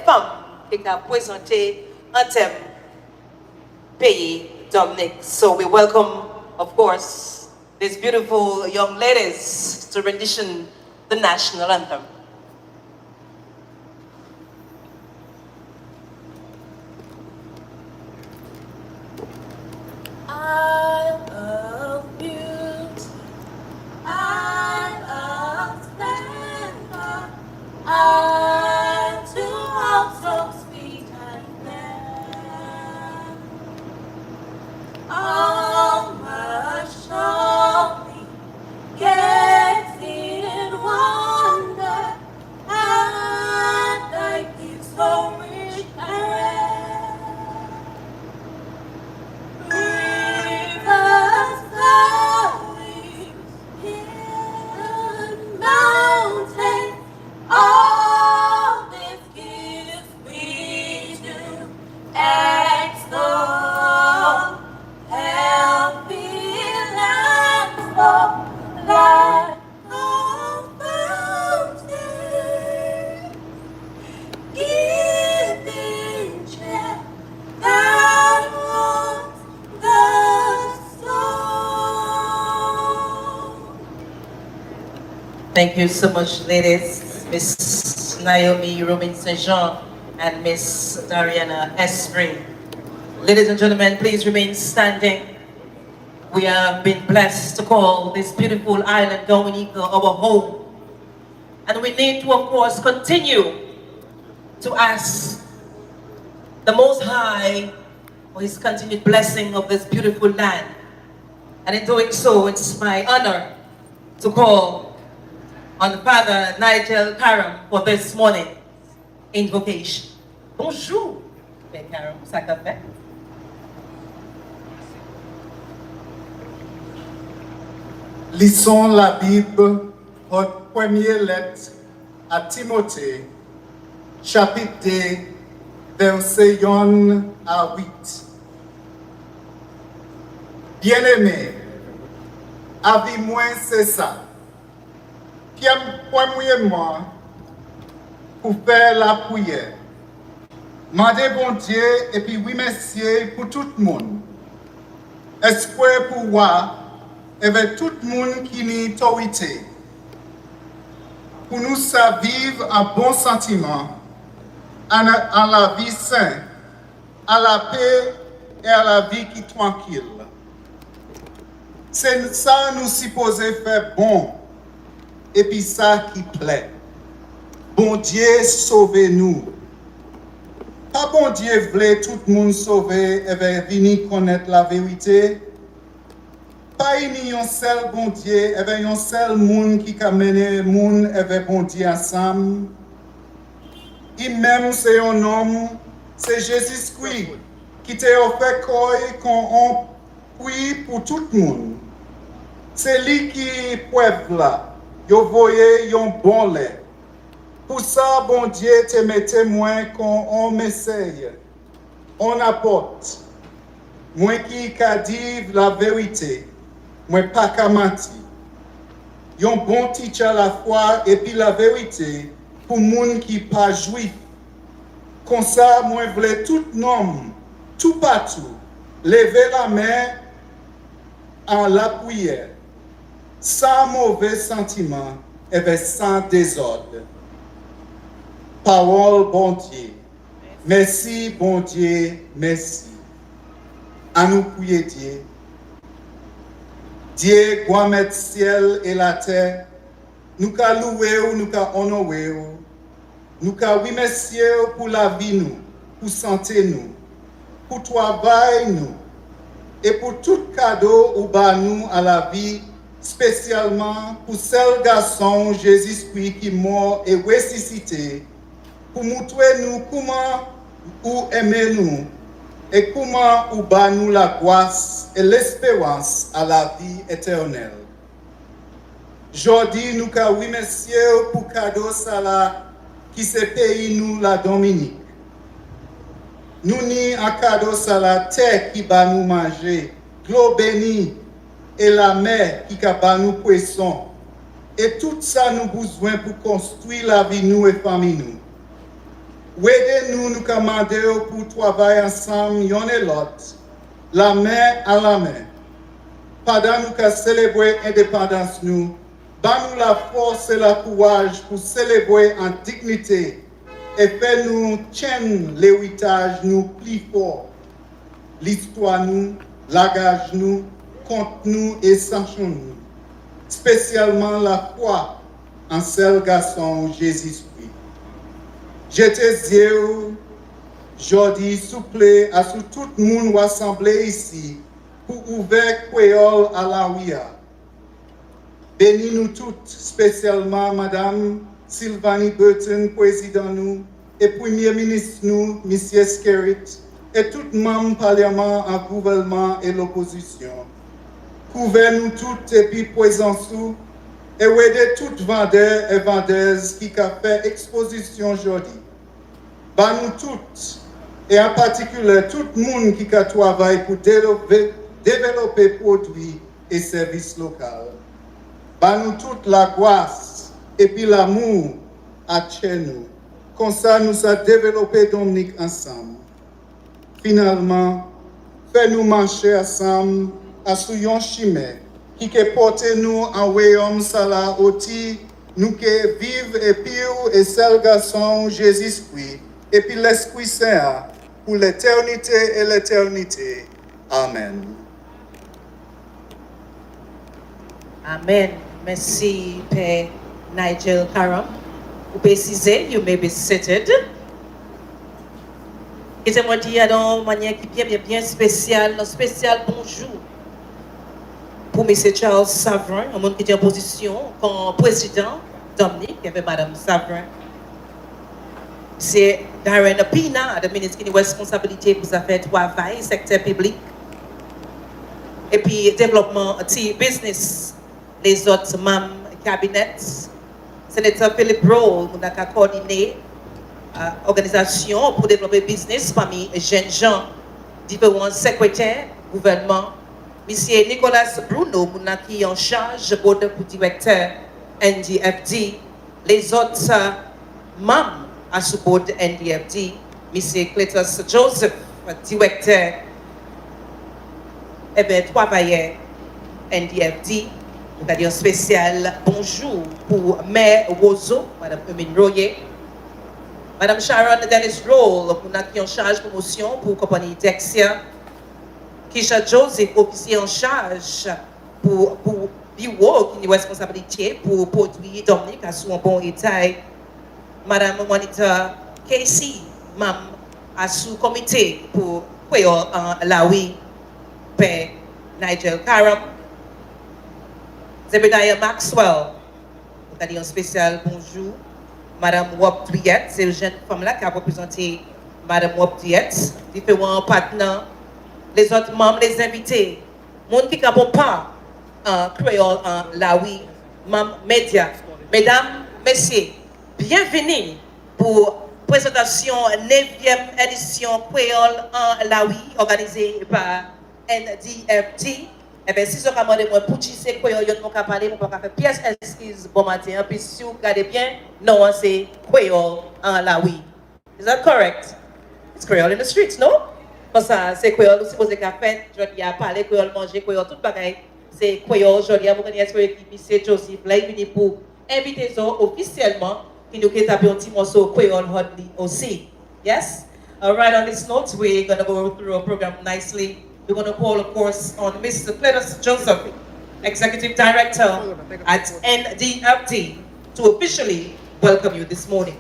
femmes qui a présenté un thème pays Dominic. So we welcome, of course, these beautiful young ladies to rendition the national anthem. I love beauty, I love splendor, I too also sweet and fair. All must surely get in wonder, and thy gift so rich and rare. Mountain, all this gives me to extol, healthy lands for life of fountain, giving check that wants the soul. Thank you so much, ladies. Miss Naomi Robin St. Jean and Miss Dariana Esprit. Ladies and gentlemen, please remain standing. We have been blessed to call this beautiful island Dominica our home. And we need to, of course, continue to ask the Most High for his continued blessing of this beautiful land. And in doing so, it's my honor to call on Father Nigel Karam for this morning invocation. Bonjour, Père Karam, ça qu'a fait? Lisons la Bible, votre première lettre à Timothée, chapitre 2, verset 1 à 8. Bien-aimés, avis-moi c'est ça. Premièrement, pour faire la prière. Mandez bon Dieu et puis oui, messieurs, pour tout le monde. Espoir pour moi, avec tout le monde qui est autorité. Pour nous ça vivre un bon sentiment, à la vie saine, à la paix et à la vie qui est tranquille. C'est ça nous supposons faire bon. Et puis ça qui plaît. Bon Dieu, sauvez-nous. Pas bon Dieu voulait tout le monde sauver et venir connaître la vérité. Pas un seul bon Dieu, et un seul monde qui a mené le monde avec bon Dieu ensemble. Et même c'est un homme, c'est Jésus-Christ qui t'a offert quoi qu'on prie pour tout le monde. C'est lui qui est peuple là. Yo voyez yon bon lait. Pour ça, bon Dieu te met témoin qu'on m'essaye. On apporte. Moi qui dit la vérité. Moi pas qu'à mentir. Yon bon teacher la foi et puis la vérité pour moun qui pas juif. Comme ça, moi voulais tout homme, tout partout, lever la main en la prière. Sans mauvais sentiment et sans désordre. Parole, bon Dieu. Merci, bon Dieu, merci. À nous prier, Dieu. Dieu, quoi mettre ciel et la terre, nous qu'à louer, nous qu'à honorer, nous qu'à oui, messieurs, pour la vie, nous, pour santé, nous, pour travail, nous, et pour tout cadeau ou bas nous à la vie, spécialement pour cel garçon Jésus-Christ qui est mort et ressuscité, pour montrer nous comment ou aimer nous et comment ou bas nous la grâce et l'espérance à la vie éternelle. Aujourd'hui, nous ka oui messieurs pour cadeau ça là qui se paye nous la Dominique. Nous ni un cadeau ça la terre qui va nous manger, l'eau bénie et la mer qui va nous poisson. Et tout ça nous besoin pour construire la vie nous et famille nous. Aidez-nous, nous commander pour travailler ensemble, yon et l'autre, la main à la main. Pendant nous qu'à célébrer l'indépendance, nous, donne-nous la force et le courage pour célébrer en dignité et faire nous tienne l'héritage nous plus fort. L'histoire nous, l'agage nous, compte nous et sanction nous. Spécialement la foi en seul garçon Jésus-Christ. Je te dis, aujourd'hui, souple à tout le monde rassemblé ici pour ouvrir Creole à la ouïa. Bénis-nous toutes, spécialement Madame Sylvanie Burton, président nous, et Premier ministre nous, M. Skerrit, et tout membre parlement en gouvernement et l'opposition. Couvrez-nous toutes et puis présents-nous, et aidez toutes vendeurs et vendeuses qui ont fait exposition aujourd'hui. Nous toutes, et en particulier tout le monde qui travaille pour développer produits et services locaux. Nous toute la grâce et puis l'amour à chez nous. Comme ça, nous avons développé Dominique ensemble. Finalement, fais-nous marcher ensemble à ce chemin qui porte nous en royaume sala oti, nous qui vivons et pire et seul garçon Jésus-Christ, et puis l'Esprit Saint pour l'éternité et l'éternité. Amen. Amen. Merci, Père Nigel Karam. Vous précisez, you may be seated. Et c'est moi dire d'une manière qui est bien spéciale, un spécial bonjour pour M. Charles Savrin, un monde qui est en position comme président Dominique, il y avait Mme Savrin. C'est Darren Pina, le ministre qui a responsabilité pour affaires de travail, secteur public, et puis développement de business, les autres membres cabinet. Sénateur Philippe Rowe, qui a coordonné organisation pour développer business parmi les jeunes gens, différents secrétaires, gouvernement. Monsieur Nicolas Bruno, qui est en charge pour directeur Ndfd, les autres membres à ce board Ndfd, Monsieur Cletus Joseph, directeur travailleur Ndfd. Nous avons un spécial bonjour pour Mère Roseau, Madame Eumine Royer, Madame Sharon Dennis Roll, qui est en charge de promotion pour la compagnie Dexia, Kisha Joseph, officier en charge pour bureau qui est responsabilité pour produire Dominique à son bon état, Madame Juanita Casey, membre à sous comité pour Creole en Laoui, Père Nigel Karam, Zebediah Maxwell, nous avons un spécial bonjour. Madame Wop Diet, c'est une jeune femme là qui a représenté Madame Wop Diet, différents partenaires, les autres membres, les invités, monde qui ne pas en Creole en Laoui, membres médias. Mesdames, messieurs, bienvenue pour présentation 9e édition Creole en Laoui, organisée par Ndfd. Eh bien, si vous avez demandé pour tisser Creole, vous pouvez parler, vous pouvez faire pièce esquisse bon matin. Puis si vous regardez bien, non, c'est Creole en Laoui. Is that correct? It's Creole in the streets, no? Parce que c'est Creole, vous supposez qu'à faire, je dis à parler Creole, manger Creole, tout bagaille. C'est Creole, je dis à vous connaître l'équipe, c'est Joseph, là, il vient pour inviter vous officiellement, qui nous taper un petit morceau Creole hotly aussi. Yes? All right, on this note, we're going to go through our program nicely. We're going to call, of course, on Mr. Cletus Joseph, Executive Director at Ndfd, to officially welcome you this morning.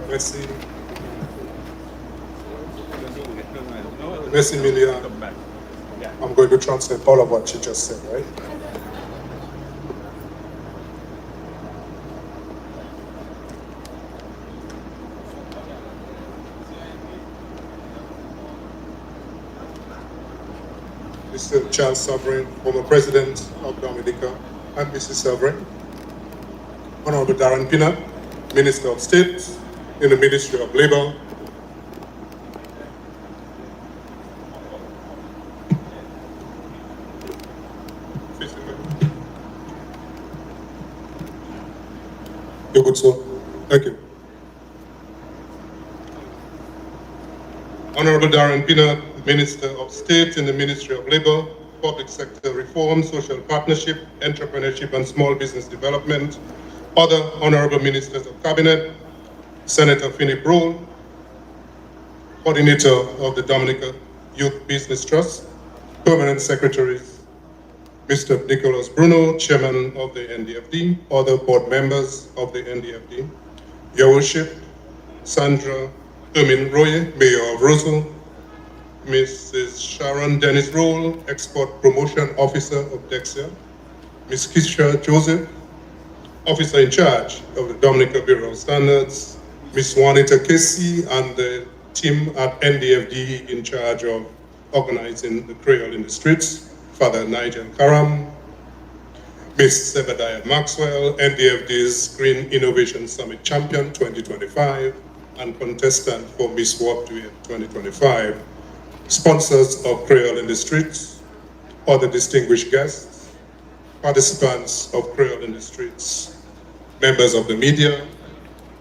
Merci. Merci, Milia. I'm going to translate all of what she just said, right? Mr. Charles Savrin, former President of Dominica, and Mrs. Savrin, Honorable Darren Pina, Minister of State in the Ministry of Labor, You're good, sir. Thank you. Honorable Darren Pinnock, Minister of State in the Ministry of Labor, Public Sector Reform, Social Partnership, Entrepreneurship and Small Business Development. Other Honorable Ministers of Cabinet, Senator Finney Brown, Coordinator of the Dominica Youth Business Trust, Permanent Secretaries, Mr. Nicholas Bruno, Chairman of the Ndfd, other board members of the Ndfd, Your Worship, Sandra Ermin Roye, Mayor of Rosal, Mrs. Sharon Dennis Roll, Export Promotion Officer of Dexia, Ms. Kisha Joseph, Officer in charge of the Dominica Bureau of Standards, Ms. Juanita Casey, and the team at Ndfd in charge of organizing the Creole in the Streets, Father Nigel Karam, Ms. Zebediah Maxwell, Ndfd's Green Innovation Summit Champion 2025, and contestant for Miss Warp 2025, sponsors of Creole in the Streets, other distinguished guests, participants of Creole in the Streets, members of the media,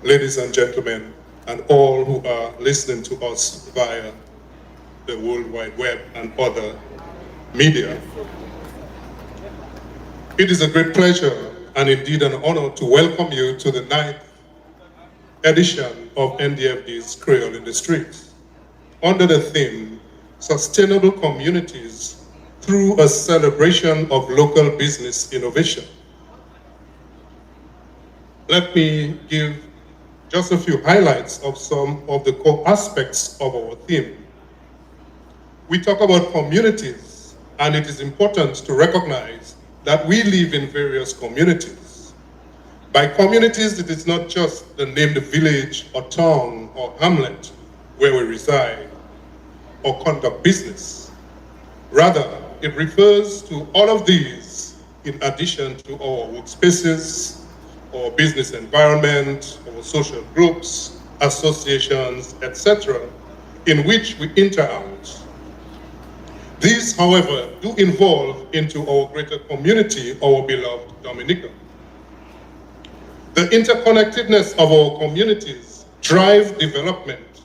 ladies and gentlemen, and all who are listening to us via the World Wide Web and other media. It is a great pleasure and indeed an honor to welcome you to the 9th edition of Ndfd's Creole in the Streets, under the theme, Sustainable Communities through a celebration of local business innovation. Let me give just a few highlights of some of the core aspects of our theme. We talk about communities, and it is important to recognize that we live in various communities. By communities, it is not just the named village or town or hamlet where we reside or conduct business. Rather, it refers to all of these in addition to our workspaces, our business environment, our social groups, associations, etc., in which we interact. These, however, do involve into our greater community, our beloved Dominica. The interconnectedness of our communities drive development,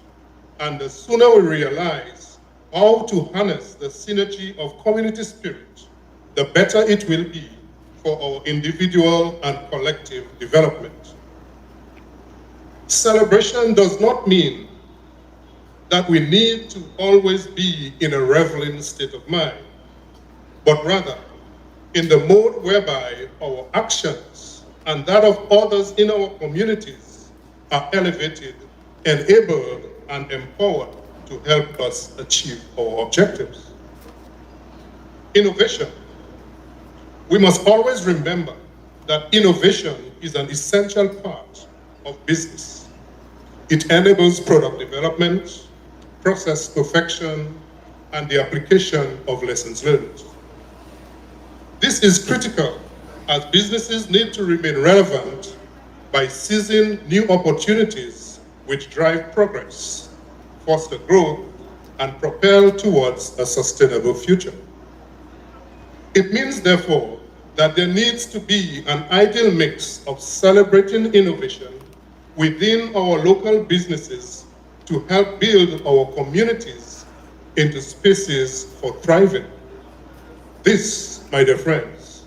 and the sooner we realize how to harness the synergy of community spirit, the better it will be for our individual and collective development. Celebration does not mean that we need to always be in a reveling state of mind, but rather in the mode whereby our actions and that of others in our communities are elevated, enabled, and empowered to help us achieve our objectives. Innovation. We must always remember that innovation is an essential part of business. It enables product development, process perfection, and the application of lessons learned. This is critical as businesses need to remain relevant by seizing new opportunities which drive progress, foster growth, and propel towards a sustainable future. It means, therefore, that there needs to be an ideal mix of celebrating innovation within our local businesses to help build our communities into spaces for thriving. This, my dear friends,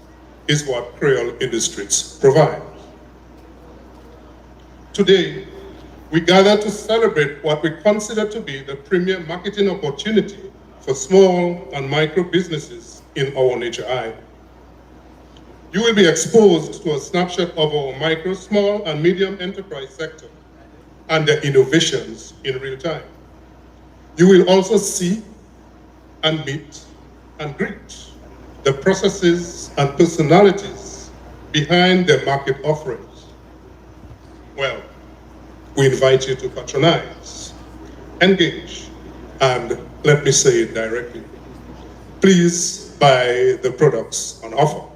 is what Creole in the Streets provides. Today, we gather to celebrate what we consider to be the premier marketing opportunity for small and micro businesses in our nature eye. You will be exposed to a snapshot of our micro, small, and medium enterprise sector and their innovations in real time. You will also see and meet and greet the processes and personalities behind their market offerings. Well, we invite you to patronize, engage, and let me say it directly, please buy the products on offer.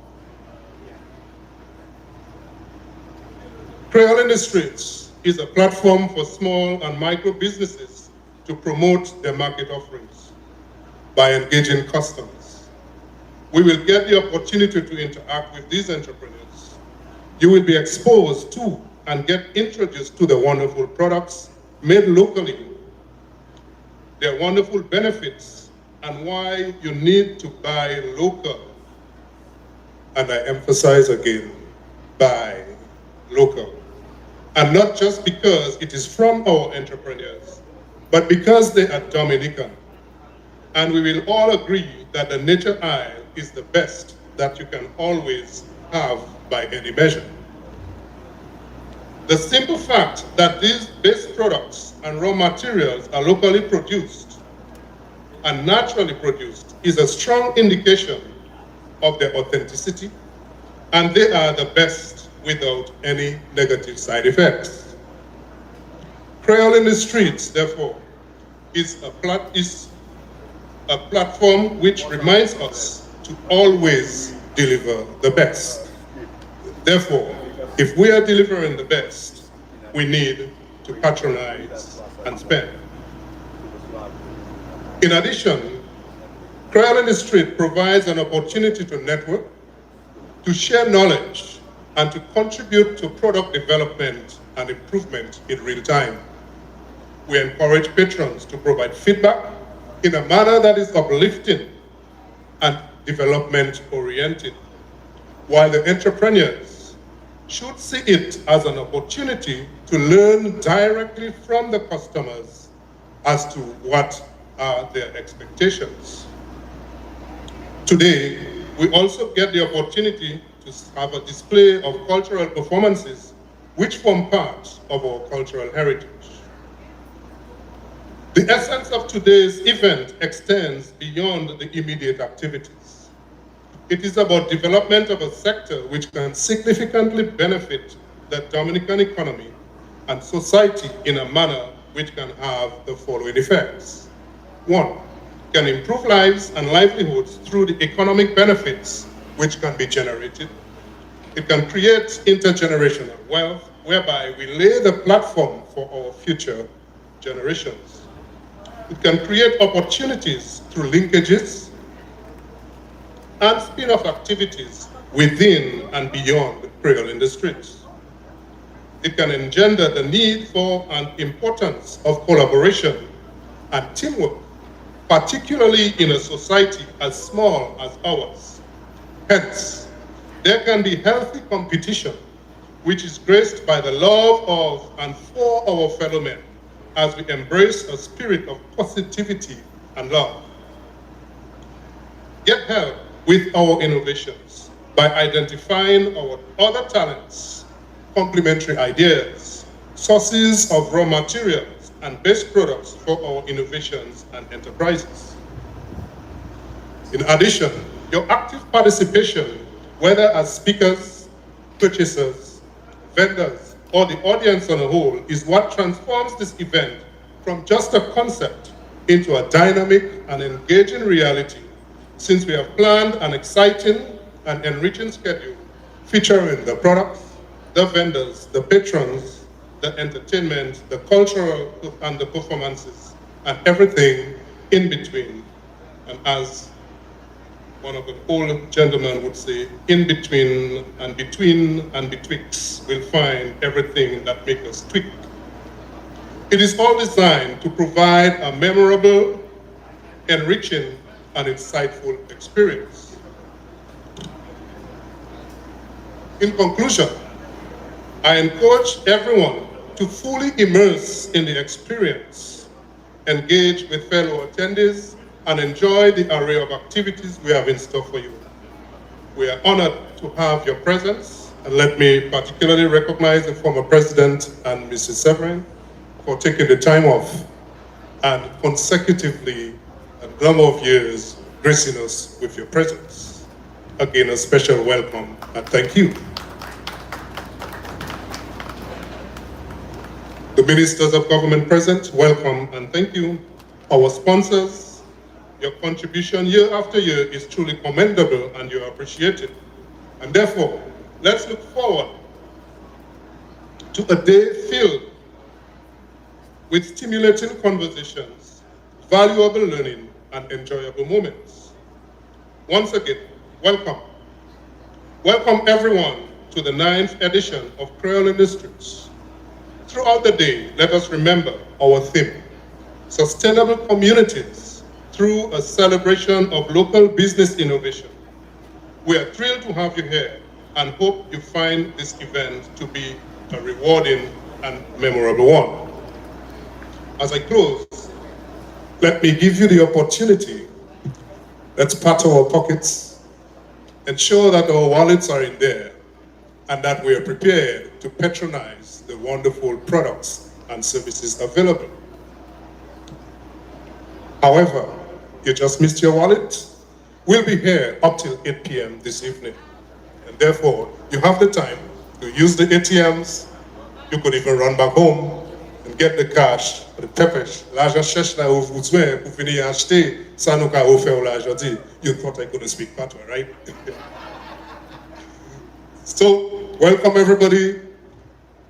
Creole in the Streets is a platform for small and micro businesses to promote their market offerings by engaging customers. we will get the opportunity to interact with these entrepreneurs. You will be exposed to and get introduced to the wonderful products made locally, their wonderful benefits, and why you need to buy local. And I emphasize again, buy local. And not just because it is from our entrepreneurs, but because they are Dominican. And we will all agree that the Nature Isle is the best that you can always have by any measure. The simple fact that these base products and raw materials are locally produced and naturally produced is a strong indication of their authenticity, and they are the best without any negative side effects. Creole in the Streets, therefore, is a platform which reminds us to always deliver the best. Therefore, if we are delivering the best, we need to patronize and spend. In addition, Creole in the Street provides an opportunity to network, to share knowledge, and to contribute to product development and improvement in real time. We encourage patrons to provide feedback in a manner that is uplifting and development-oriented, while the entrepreneurs should see it as an opportunity to learn directly from the customers as to what are their expectations. Today, we also get the opportunity to have a display of cultural performances which form part of our cultural heritage. The essence of today's event extends beyond the immediate activities. It is about development of a sector which can significantly benefit the Dominican economy and society in a manner which can have the following effects. One, can improve lives and livelihoods through the economic benefits which can be generated. It can create intergenerational wealth, whereby we lay the platform for our future generations. It can create opportunities through linkages and spin-off activities within and beyond Creole in the Streets. It can engender the need for and importance of collaboration and teamwork, particularly in a society as small as ours. Hence, there can be healthy competition, which is graced by the love of and for our fellow men, as we embrace a spirit of positivity and love. Get help with our innovations by identifying our other talents, complementary ideas, sources of raw materials, and best products for our innovations and enterprises. In addition, your active participation, whether as speakers, purchasers, vendors, or the audience on a whole, is what transforms this event from just a concept into a dynamic and engaging reality, since we have planned an exciting and enriching schedule featuring the products, the vendors, the patrons, the entertainment, the cultural and the performances, and everything in between. And as one of the old gentlemen would say, in between and betwixt, we'll find everything that makes us tweak. It is all designed to provide a memorable, enriching, and insightful experience. In conclusion, I encourage everyone to fully immerse in the experience, engage with fellow attendees, and enjoy the array of activities we have in store for you. We are honored to have your presence, and let me particularly recognize the former president and Mrs. Severin for taking the time off and consecutively a number of years gracing us with your presence. Again, a special welcome and thank you. The ministers of government present, welcome and thank you. Our sponsors, your contribution year after year is truly commendable and you're appreciated. And therefore, let's look forward to a day filled with stimulating conversations, valuable learning, and enjoyable moments. Once again, welcome. Welcome everyone to the 9th edition of Creole Industries. Throughout the day, let us remember our theme, Sustainable Communities through a celebration of local business innovation. We are thrilled to have you here and hope you find this event to be a rewarding and memorable one. As I close, let me give you the opportunity. Let's pat our pockets, ensure that our wallets are in there, and that we are prepared to patronize the wonderful products and services available. However, you just missed your wallet. We'll be here up till 8 p.m. this evening. And therefore, you have the time to use the ATMs. You could even run back home and get the cash, the tepesh. L'argent cherche là où vous êtes pour venir acheter, ça nous a offert aujourd'hui. You thought I couldn't speak patois, right? So, welcome everybody.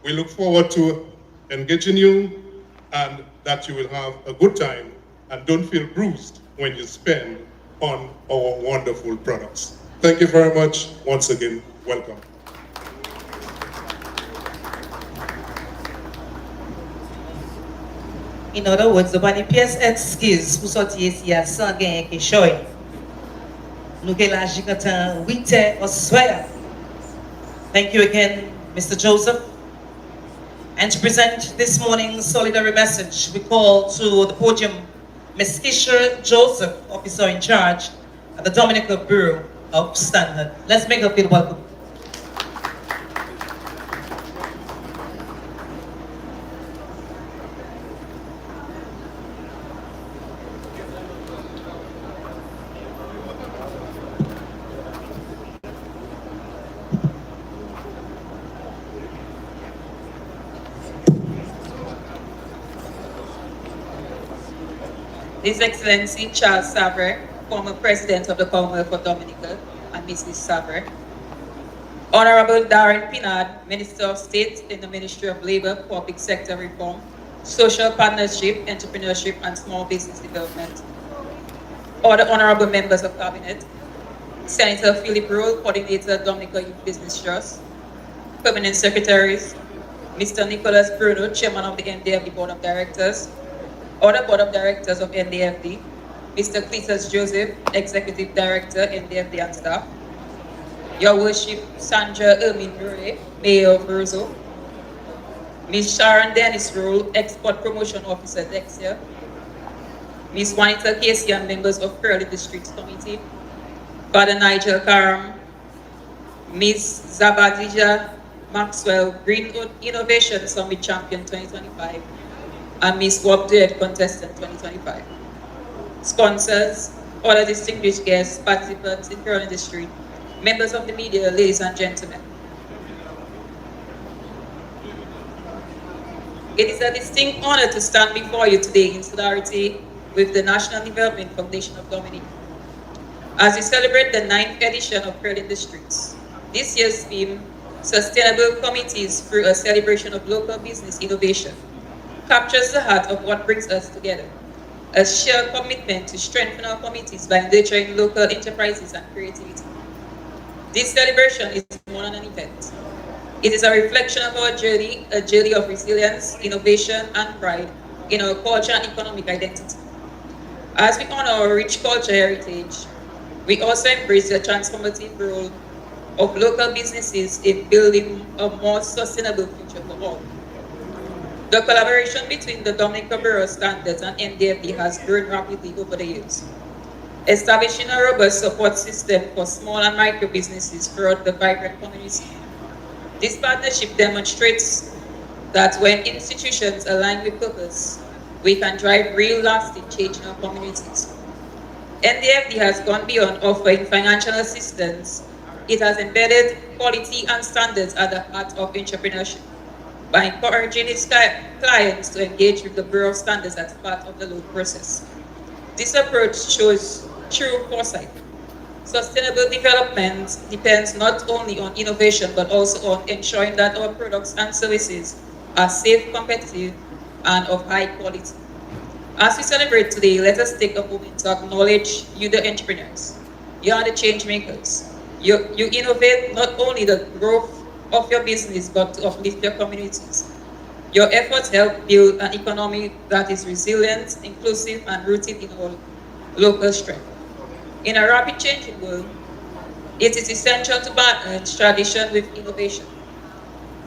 We look forward to engaging you and that you will have a good time and don't feel bruised when you spend on our wonderful products. Thank you very much. Once again, welcome. In other words, the bani pièce exquise pour sortir ici à sans gagner quelque chose. Nous que la jigantan 8 heures au soir. Thank you again, Mr. Joseph. And to present this morning's solidarity message, we call to the podium Ms. Isher Joseph, officer in charge at the Dominican Bureau of Standard. Let's make her feel welcome. His Excellency Charles Savre, former President of the Commonwealth of Dominica, and Mrs. Savre. Honorable Darren Pinard, Minister of State in the Ministry of Labor, Public Sector Reform, Social Partnership, Entrepreneurship, and Small Business Development. Other honorable members of Cabinet, Senator Philip Rowe, Coordinator, Dominica Youth Business Trust, Permanent Secretaries, Mr. Nicholas Bruno, Chairman of the Ndfd Board of Directors, other Board of Directors of Ndfd, Mr. Cletus Joseph, Executive Director, Ndfd and staff, Your Worship Sandra Ermin Murray, Mayor of Roseau, Ms. Sharon Dennis Rule, Export Promotion Officer, Dexia, Ms. Juanita Casey and members of Creole District Committee, Father Nigel Karam, Ms. Zabadija Maxwell, Green Innovation Summit Champion 2025, and Ms. Wobdead Contestant 2025. Sponsors, other distinguished guests, participants in Creole Industry, members of the media, ladies and gentlemen. It is a distinct honor to stand before you today in solidarity with the National Development Foundation of Dominica as we celebrate the 9th edition of Creole Industries. This year's theme, Sustainable Communities through a Celebration of Local Business Innovation, captures the heart of what brings us together, a shared commitment to strengthen our communities by nurturing local enterprises and creativity. This celebration is more than an event. It is a reflection of our journey, a journey of resilience, innovation, and pride in our culture and economic identity. As we honor our rich cultural heritage, we also embrace the transformative role of local businesses in building a more sustainable future for all. The collaboration between the Dominica Bureau of Standards and Ndfd has grown rapidly over the years, establishing a robust support system for small and micro businesses throughout the vibrant community. This partnership demonstrates that when institutions align with purpose, we can drive real lasting change in our communities. Ndfd has gone beyond offering financial assistance. It has embedded quality and standards at the heart of entrepreneurship by encouraging its clients to engage with the Bureau of Standards as part of the loan process. This approach shows true foresight. Sustainable development depends not only on innovation, but also on ensuring that our products and services are safe, competitive, and of high quality. As we celebrate today, let us take a moment to acknowledge you, the entrepreneurs. You are the change makers. You innovate not only the growth of your business, but to uplift your communities. Your efforts help build an economy that is resilient, inclusive, and rooted in our local strength. In a rapid changing world, it is essential to balance tradition with innovation.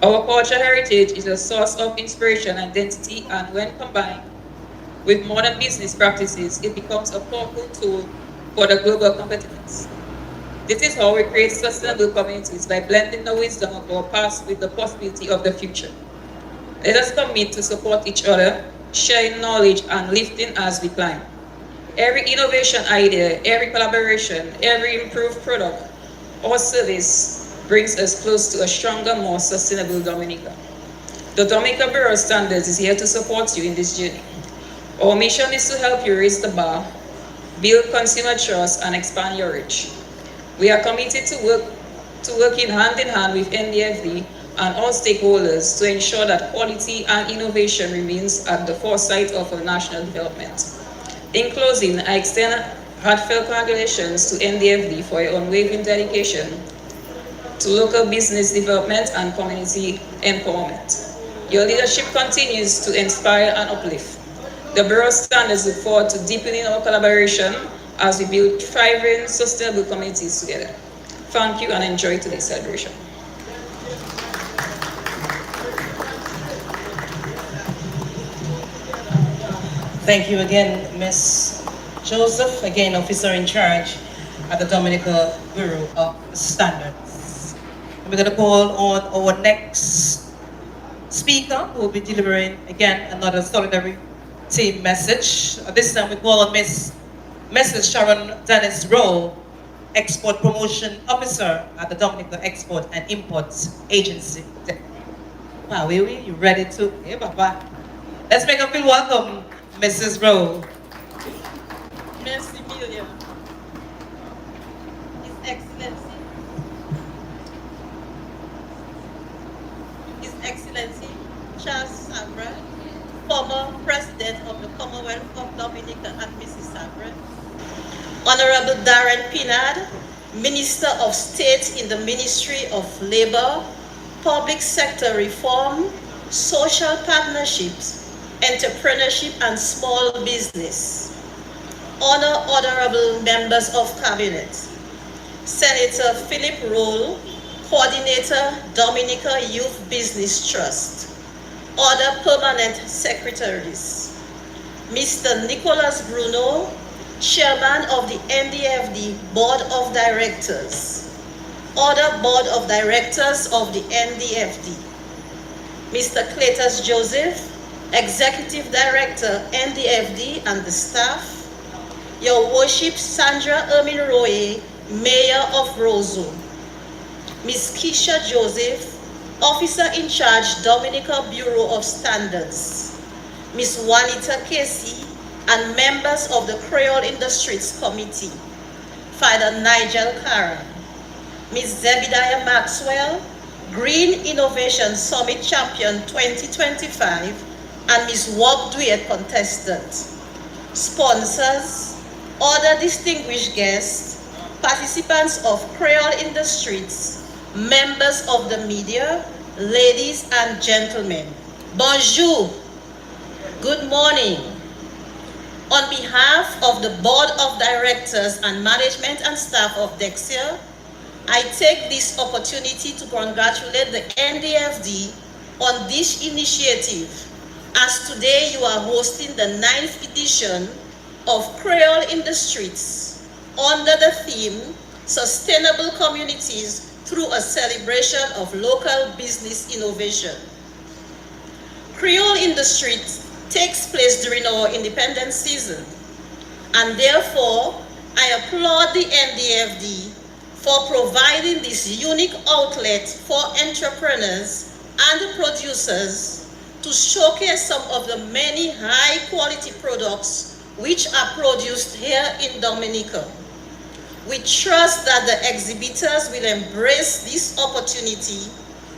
Our cultural heritage is a source of inspiration and identity, and when combined with modern business practices, it becomes a powerful tool for the global competitiveness. This is how we create sustainable communities, by blending the wisdom of our past with the possibility of the future. Let us commit to support each other, sharing knowledge and lifting as we climb. Every innovation idea, every collaboration, every improved product or service brings us close to a stronger, more sustainable Dominica. The Dominica Bureau of Standards is here to support you in this journey. Our mission is to help you raise the bar, build consumer trust, and expand your reach. We are committed to working hand in hand with Ndfd and all stakeholders to ensure that quality and innovation remains at the foresight of our national development. In closing, I extend heartfelt congratulations to Ndfd for your unwavering dedication to local business development and community empowerment. Your leadership continues to inspire and uplift. The Bureau standards look forward to deepening our collaboration as we build thriving, sustainable communities together. Thank you and enjoy today's celebration. Thank you again, Ms. Joseph, again, officer in charge at the Dominica Bureau of Standards. And we're going to call on our next speaker, who will be delivering, again, another solidarity message. This time we call on Mrs. Sharon Dennis Rowe, Export Promotion Officer at the Dominica Export and Import Agency. Wow, Wiwi, you ready to? Hey, Papa. Let's make her feel welcome, Mrs. Rowe. Merci, Million. His Excellency, His Excellency Charles Sabra, former President of the Commonwealth of Dominica and Mississauga, Honorable Darren Pinard, Minister of State in the Ministry of Labor, Public Sector Reform, Social Partnerships, Entrepreneurship and Small Business, Honorable Members of Cabinet, Senator Philip Roll, Coordinator, Dominica Youth Business Trust, other permanent secretaries, Mr. Nicholas Bruno, Chairman of the Ndfd Board of Directors, other Board of Directors of the Ndfd, Mr. Cletus Joseph, Executive Director, Ndfd, and the staff, Your Worship Sandra Ermin Roye, Mayor of Roseau, Ms. Keisha Joseph, Officer in Charge, Dominica Bureau of Standards, Ms. Juanita Casey, and members of the Creole Industries Committee, Father Nigel Karan, Ms. Zebediah Maxwell, Green Innovation Summit Champion 2025, and Ms. Wab Duyet contestant, sponsors, other distinguished guests, participants of Creole Industries, members of the media, ladies and gentlemen. Bonjour, good morning. On behalf of the Board of Directors and Management and Staff of Dexia, I take this opportunity to congratulate the Ndfd on this initiative, as today you are hosting the 9th edition of Creole in the Streets under the theme Sustainable Communities through a celebration of local business innovation. Creole in the Streets takes place during our independence season, and therefore I applaud the Ndfd for providing this unique outlet for entrepreneurs and producers to showcase some of the many high-quality products which are produced here in Dominica. We trust that the exhibitors will embrace this opportunity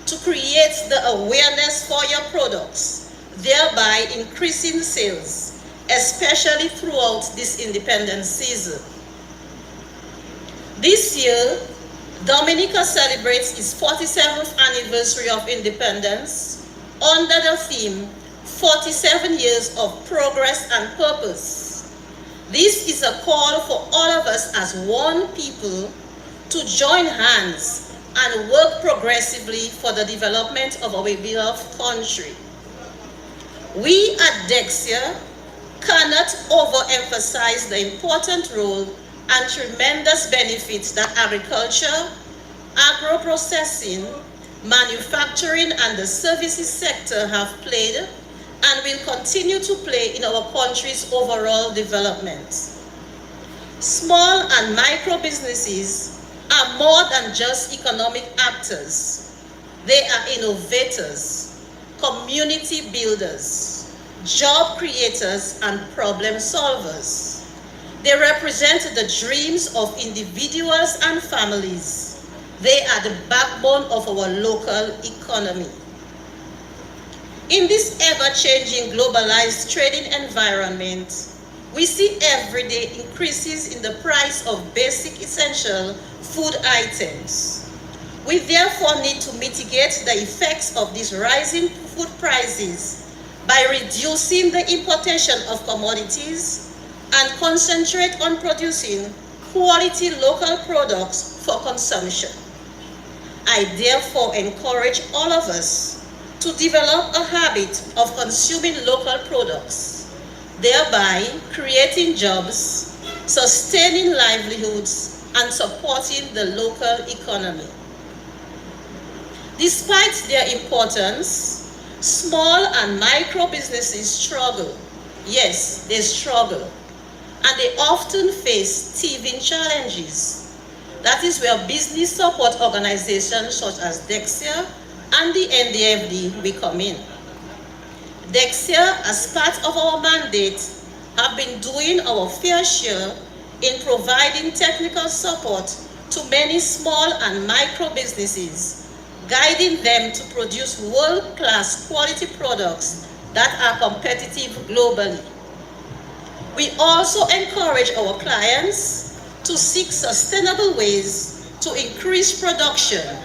to create the awareness for your products, thereby increasing sales, especially throughout this independence season. This year, Dominica celebrates its 47th anniversary of independence under the theme 47 Years of Progress and Purpose. This is a call for all of us as one people to join hands and work progressively for the development of our beloved country. We at Dexia cannot overemphasize the important role and tremendous benefits that agriculture, agro-processing, manufacturing, and the services sector have played and will continue to play in our country's overall development. Small and micro businesses are more than just economic actors. They are innovators, community builders, job creators, and problem solvers. They represent the dreams of individuals and families. They are the backbone of our local economy. In this ever-changing globalized trading environment, we see everyday increases in the price of basic essential food items. We therefore need to mitigate the effects of these rising food prices by reducing the importation of commodities and concentrate on producing quality local products for consumption. I therefore encourage all of us to develop a habit of consuming local products, thereby creating jobs, sustaining livelihoods, and supporting the local economy. Despite their importance, small and micro businesses struggle. Yes, they struggle. And they often face teething challenges. That is where business support organizations such as Dexia and the Ndfd will come in. Dexia, as part of our mandate, have been doing our fair share in providing technical support to many small and micro businesses, guiding them to produce world-class quality products that are competitive globally. We also encourage our clients to seek sustainable ways to increase production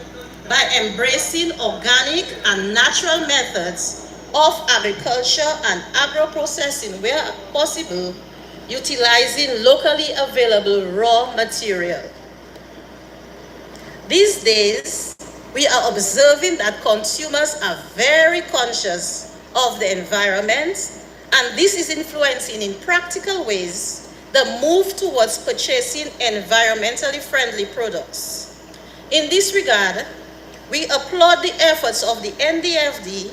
by embracing organic and natural methods of agriculture and agro-processing where possible, utilizing locally available raw material. These days, we are observing that consumers are very conscious of the environment, and this is influencing in practical ways the move towards purchasing environmentally friendly products. In this regard, we applaud the efforts of the Ndfd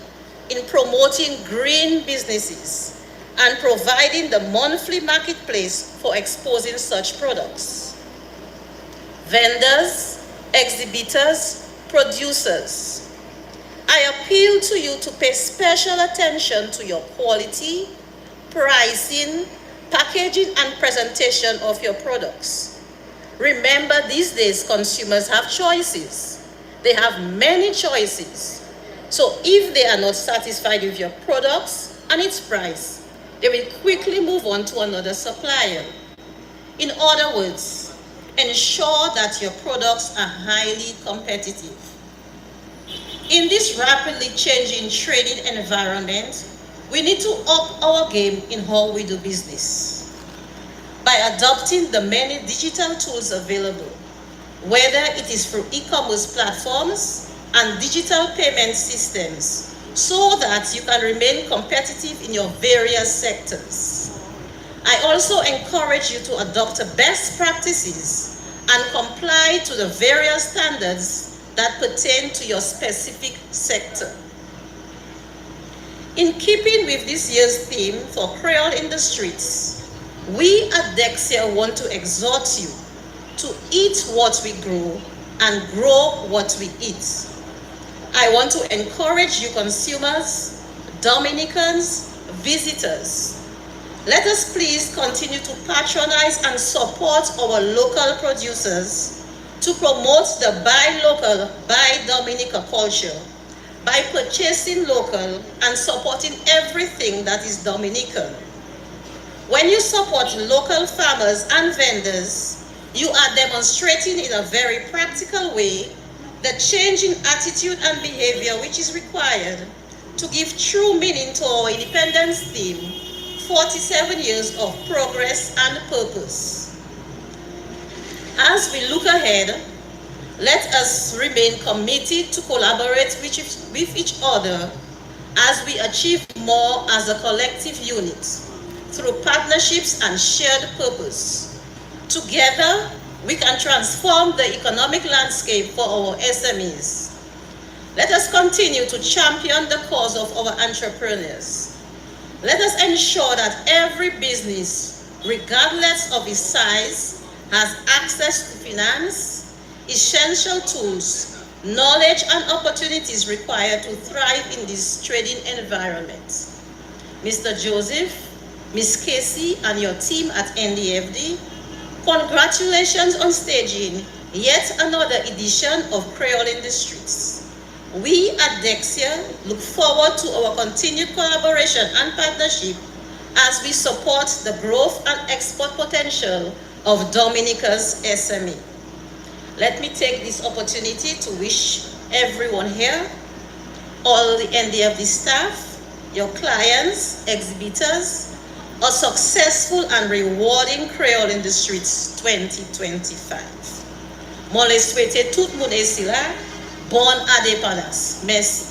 in promoting green businesses and providing the monthly marketplace for exposing such products. Vendors, exhibitors, producers, I appeal to you to pay special attention to your quality, pricing, packaging, and presentation of your products. Remember, these days consumers have choices. They have many choices. So if they are not satisfied with your products and its price, they will quickly move on to another supplier. In other words, ensure that your products are highly competitive. In this rapidly changing trading environment, we need to up our game in how we do business. By adopting the many digital tools available, whether it is through e-commerce platforms and digital payment systems, so that you can remain competitive in your various sectors. I also encourage you to adopt best practices and comply to the various standards that pertain to your specific sector. In keeping with this year's theme for Creole in the Streets, we at Dexia want to exhort you to eat what we grow and grow what we eat. I want to encourage you consumers, Dominicans, visitors. Let us please continue to patronize and support our local producers to promote the buy local, buy Dominica culture by purchasing local and supporting everything that is Dominican. When you support local farmers and vendors, You are demonstrating in a very practical way the change in attitude and behavior which is required to give true meaning to our independence theme, 47 years of progress and purpose. As we look ahead, let us remain committed to collaborate with each other as we achieve more as a collective unit through partnerships and shared purpose. Together, we can transform the economic landscape for our SMEs. Let us continue to champion the cause of our entrepreneurs. Let us ensure that every business, regardless of its size, has access to finance, essential tools, knowledge and opportunities required to thrive in this trading environment. Mr. Joseph, Ms. Casey and your team at Ndfd, congratulations on staging yet another edition of Creole in the Streets. We at Dexia look forward to our continued collaboration and partnership as we support the growth and export potential of Dominica's SME. Let me take this opportunity to wish everyone here, all the Ndfd staff, your clients, exhibitors, a successful and rewarding Creole in the Streets 2025. Mole souhaite tout moun esila, bon adepadas. Merci.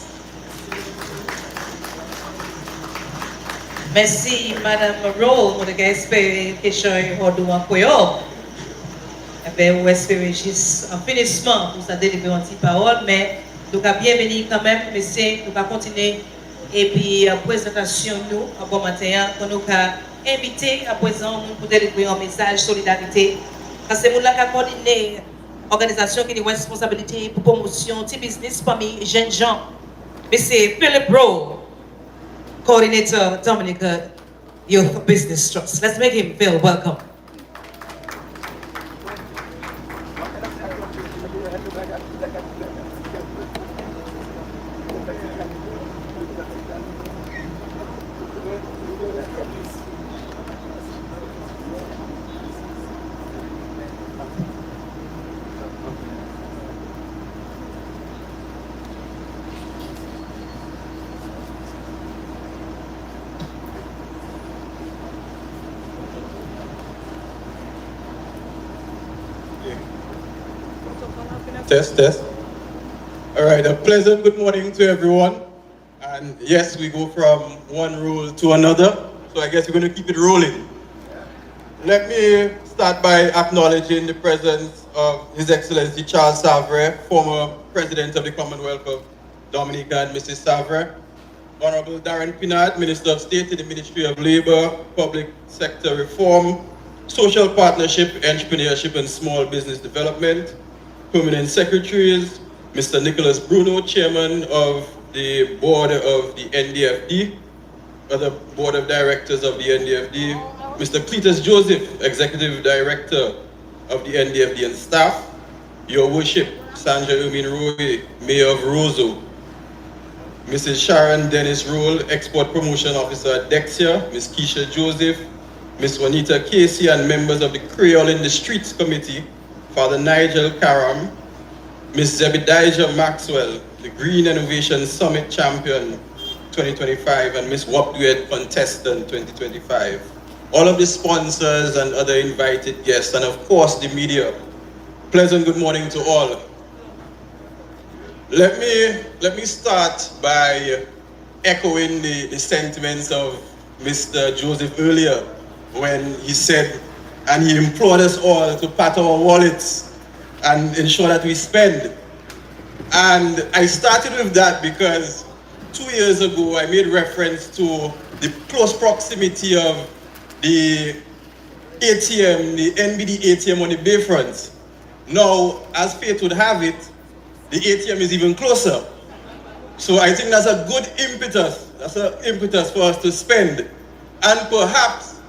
Merci, Madame Rowe, pour espérer que je sois en Creole. Eh bien, on espère juste un finissement pour ça délivrer une petite parole, mais nous avons bienvenue quand même, monsieur, nous allons continuer. Et puis, présentation, nous, à bon matin, nous avons invité à présent pour délivrer un message de solidarité. Parce que nous avons coordonné l'organisation qui a une responsabilité pour promotion de business parmi les jeunes gens. Monsieur Philip Rowe, coordinator Dominica Youth Business Trust. Let's make him feel welcome. Test. All right, a pleasant good morning to everyone. And yes, we go from one rule to another. So I guess we're going to keep it rolling. Let me start by acknowledging the presence of His Excellency Charles Savre, former President of the Commonwealth of Dominica and Mrs. Savre. Honorable Darren Pinard, Minister of State in the Ministry of Labor, Public Sector Reform, Social Partnership, Entrepreneurship and Small Business Development. Permanent Secretaries, Mr. Nicholas Bruno, Chairman of the Board of the Ndfd, other Board of Directors of the Ndfd, Mr. Cletus Joseph, Executive Director of the Ndfd and staff, Your Worship, Sandra Umin Roy, Mayor of Roseau, Mrs. Sharon Dennis Roll, Export Promotion Officer at Dexia, Ms. Keisha Joseph, Ms. Juanita Casey, and members of the Creole in the Streets Committee, Father Nigel Karam, Ms. Zebediah Maxwell, the Green Innovation Summit Champion 2025, and Ms. Wapduet Contestant 2025. All of the sponsors and other invited guests, and of course the media. Pleasant good morning to all. Let me start by echoing the sentiments of Mr. Joseph earlier when he said, and he implored us all to pat our wallets and ensure that we spend. And I started with that because 2 years ago I made reference to the close proximity of the ATM, the NBD ATM on the Bayfront. Now, as fate would have it, the ATM is even closer. So I think that's a good impetus. That's an impetus for us to spend. And perhaps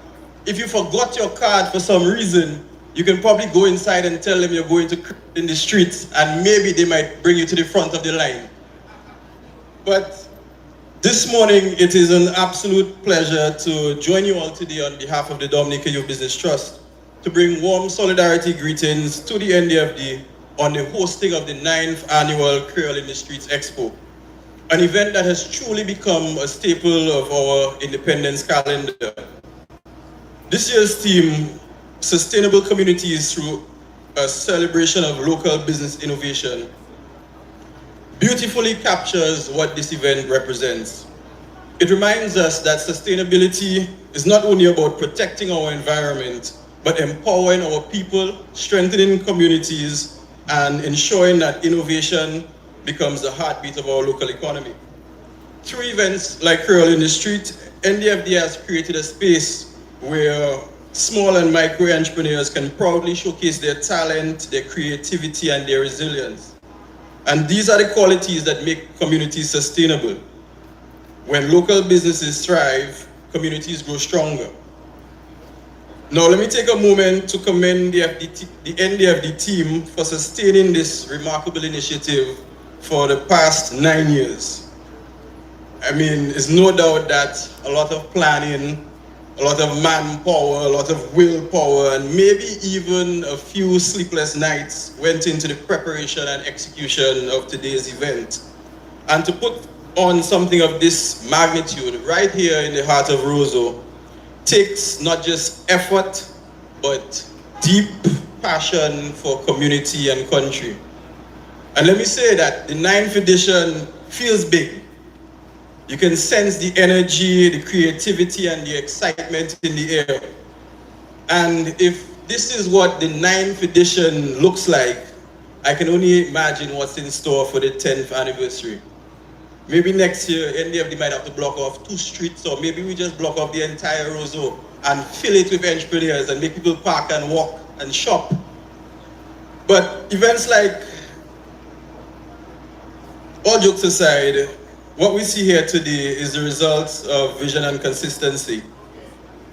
if you forgot your card for some reason, you can probably go inside and tell them you're going to in the streets, and maybe they might bring you to the front of the line. But this morning, it is an absolute pleasure to join you all today on behalf of the Dominica Youth Business Trust to bring warm solidarity greetings to the NDFD on the hosting of the 9th annual Creole in the Streets Expo, an event that has truly become a staple of our independence calendar. This year's theme, Sustainable Communities Through a Celebration of Local Business Innovation, beautifully captures what this event represents. It reminds us that sustainability is not only about protecting our environment, but empowering our people, strengthening communities, and ensuring that innovation becomes the heartbeat of our local economy. Through events like Creole in the Street, NDFD has created a space where small and micro entrepreneurs can proudly showcase their talent, their creativity, and their resilience. And these are the qualities that make communities sustainable. When local businesses thrive, communities grow stronger. Now, let me take a moment to commend the NDFD team for sustaining this remarkable initiative for the past 9 years. I mean, it's no doubt that a lot of planning, a lot of manpower, a lot of willpower, and maybe even a few sleepless nights went into the preparation and execution of today's event. And to put on something of this magnitude right here in the heart of Roseau takes not just effort, but deep passion for community and country. And let me say that the 9th edition feels big. You can sense the energy, the creativity, and the excitement in the air. And if this is what the 9th edition looks like, I can only imagine what's in store for the 10th anniversary. Maybe next year, NDFD might have to block off 2 streets, or maybe we just block off the entire Roseau and fill it with entrepreneurs and make people park and walk and shop. But events like, all jokes aside, what we see here today is the result of vision and consistency.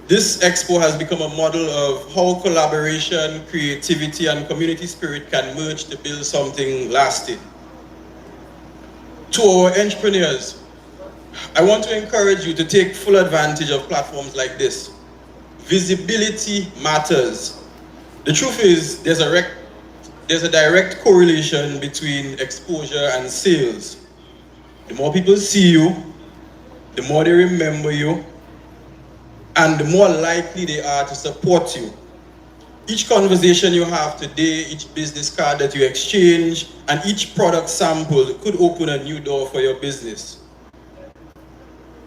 This expo has become a model of how collaboration, creativity, and community spirit can merge to build something lasting. To our entrepreneurs, I want to encourage you to take full advantage of platforms like this. Visibility matters. The truth is, there's a direct correlation between exposure and sales. The more people see you, the more they remember you, and the more likely they are to support you. Each conversation you have today, each business card that you exchange, and each product sample could open a new door for your business.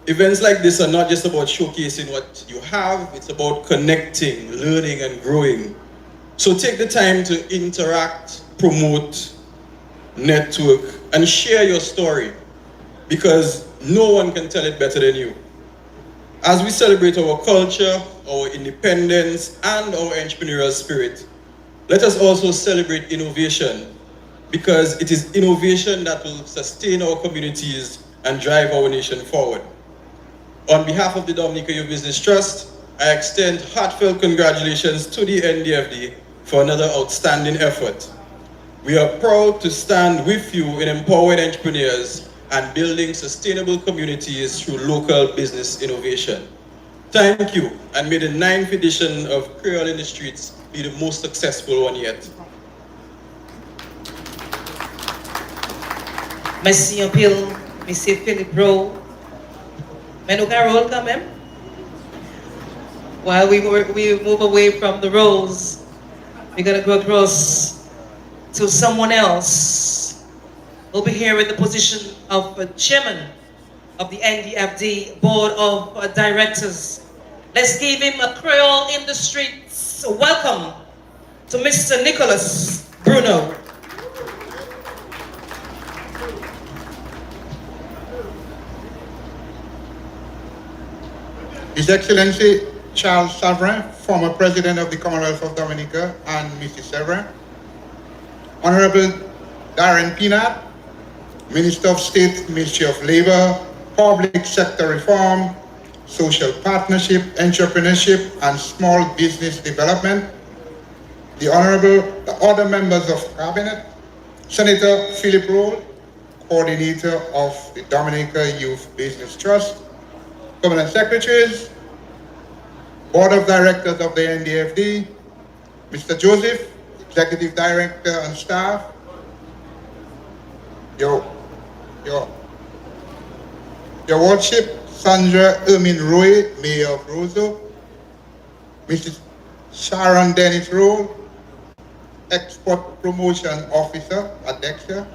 Events like this are not just about showcasing what you have, it's about connecting, learning, and growing. So take the time to interact, promote, network, and share your story, because no one can tell it better than you. As we celebrate our culture, our independence, and our entrepreneurial spirit, let us also celebrate innovation, because it is innovation that will sustain our communities and drive our nation forward. On behalf of the Dominica Youth Business Trust, I extend heartfelt congratulations to the NDFD for another outstanding effort. We are proud to stand with you in empowering entrepreneurs and building sustainable communities through local business innovation. Thank you, and may the 9th edition of Creole in the Streets be the most successful one yet. Merci un pile, Monsieur Philippe Bro. Mais nous Carole quand même. While we move away from the roles, we're gonna go across to someone else. We'll be here in the position of chairman of the Ndfd Board of Directors. Let's give him a Creole in the Streets welcome to Mr. Nicholas Bruno. His Excellency Charles Savrin, former President of the Commonwealth of Dominica, and Mrs. Savrin. Honorable Darren Pinat, Minister of State, Ministry of Labor, Public Sector Reform, Social Partnership, Entrepreneurship, and Small Business Development. The other members of Cabinet, Senator Philip Roll, Coordinator of the Dominica Youth Business Trust, Permanent Secretaries, Board of Directors of the NDFD, Mr. Joseph, Executive Director and staff, your Lordship, Sandra Ermin Roy, Mayor of Roseau, Mrs. Sharon Dennis Rowe, Export Promotion Officer at Dexia,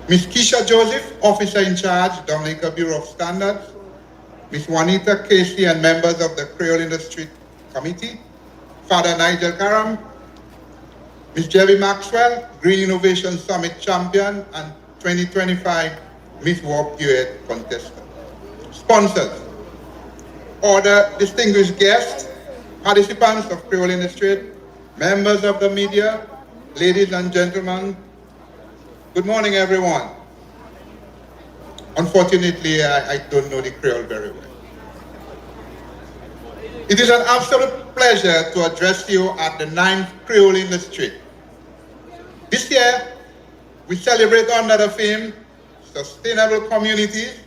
Ms. Keisha Joseph, Officer in Charge, Dominica Bureau of Standards, Ms. Juanita Casey and members of the Creole Industry Committee, Father Nigel Karam, Ms. Jerry Maxwell, Green Innovation Summit Champion and 2025 Miss Warp Duet Contestant. Sponsors, other distinguished guests, participants of Creole Industry, members of the media, ladies and gentlemen, good morning everyone. Unfortunately, I don't know the Creole very well. It is an absolute pleasure to address you at the 9th Creole Industry. This year, we celebrate under the theme, Sustainable Communities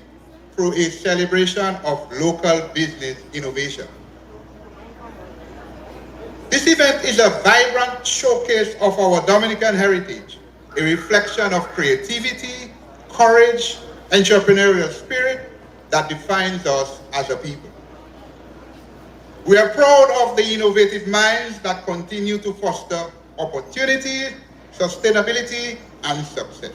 through a celebration of local business innovation. This event is a vibrant showcase of our Dominican heritage, a reflection of creativity, courage, entrepreneurial spirit that defines us as a people. We are proud of the innovative minds that continue to foster opportunity, sustainability, and success.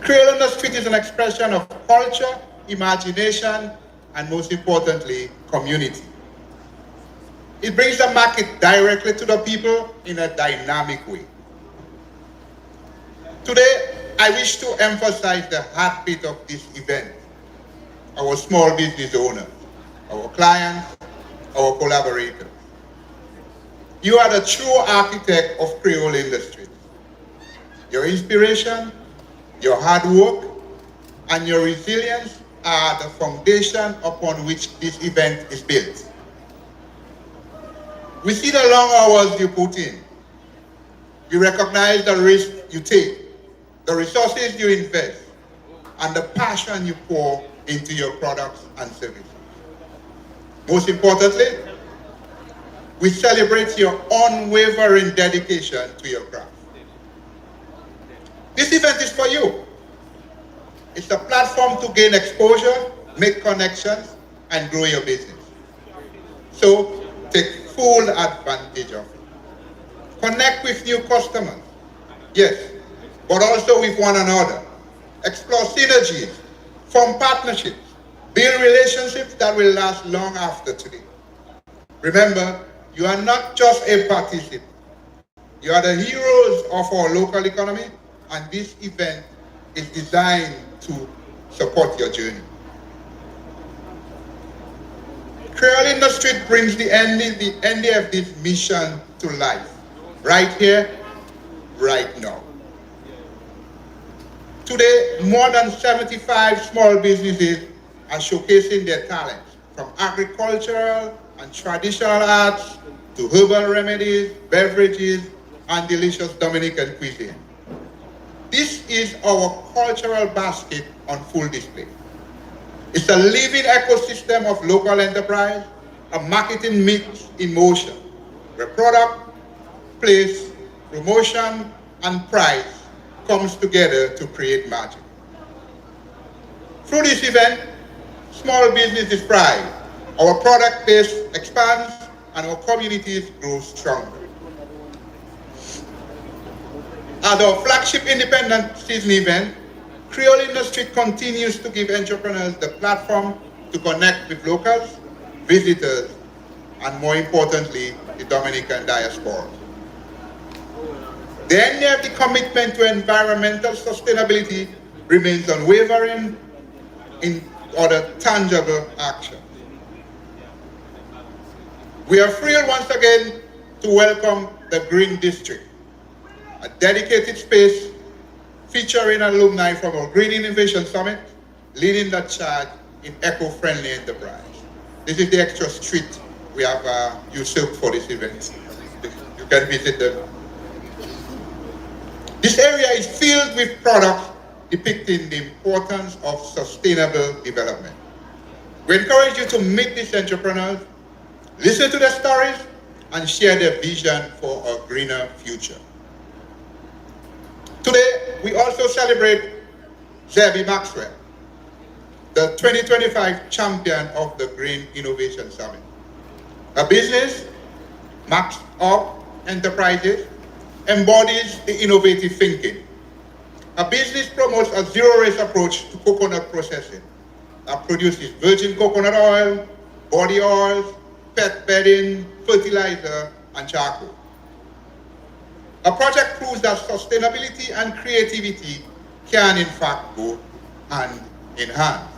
Creole on the Street is an expression of culture, imagination, and most importantly, community. It brings the market directly to the people in a dynamic way. Today, I wish to emphasize the heartbeat of this event, our small business owners, our clients, our collaborators. You are the true architect of Creole industries. Your inspiration, your hard work, and your resilience are the foundation upon which this event is built. We see the long hours you put in. We recognize the risk you take, the resources you invest, and the passion you pour into your products and services. Most importantly, we celebrate your unwavering dedication to your craft. This event is for you. It's a platform to gain exposure, make connections, and grow your business. So take full advantage of it. Connect with new customers, yes, but also with one another. Explore synergies, form partnerships, build relationships that will last long after today. Remember, you are not just a participant. You are the heroes of our local economy, and this event is designed to support your journey. Creole in the Street brings the NDFD's mission to life, right here, right now. Today, more than 75 small businesses are showcasing their talents, from agricultural and traditional arts to herbal remedies, beverages, and delicious Dominican cuisine. This is our cultural basket on full display. It's a living ecosystem of local enterprise, a marketing mix in motion, where product, place, promotion, and price comes together to create magic. Through this event, small businesses thrive, our product base expands, and our communities grow stronger. As our flagship independent season event, Creole in the Street continues to give entrepreneurs the platform to connect with locals, visitors, and more importantly, the Dominican diaspora. The NDFD commitment to environmental sustainability remains unwavering in other tangible action. We are thrilled once again to welcome the Green District, a dedicated space featuring alumni from our Green Innovation Summit, leading the charge in eco-friendly enterprise. This is the extra street we have usurped for this event. You can visit them. This area is filled with products depicting the importance of sustainable development. We encourage you to meet these entrepreneurs, listen to their stories, and share their vision for a greener future. Today, we also celebrate Zebby Maxwell, the 2025 champion of the Green Innovation Summit. Her business, Max Up Enterprises, embodies the innovative thinking. Her business promotes a zero-waste approach to coconut processing that produces virgin coconut oil, body oils, pet bedding, fertilizer, and charcoal. A project proves that sustainability and creativity can in fact go hand in hand.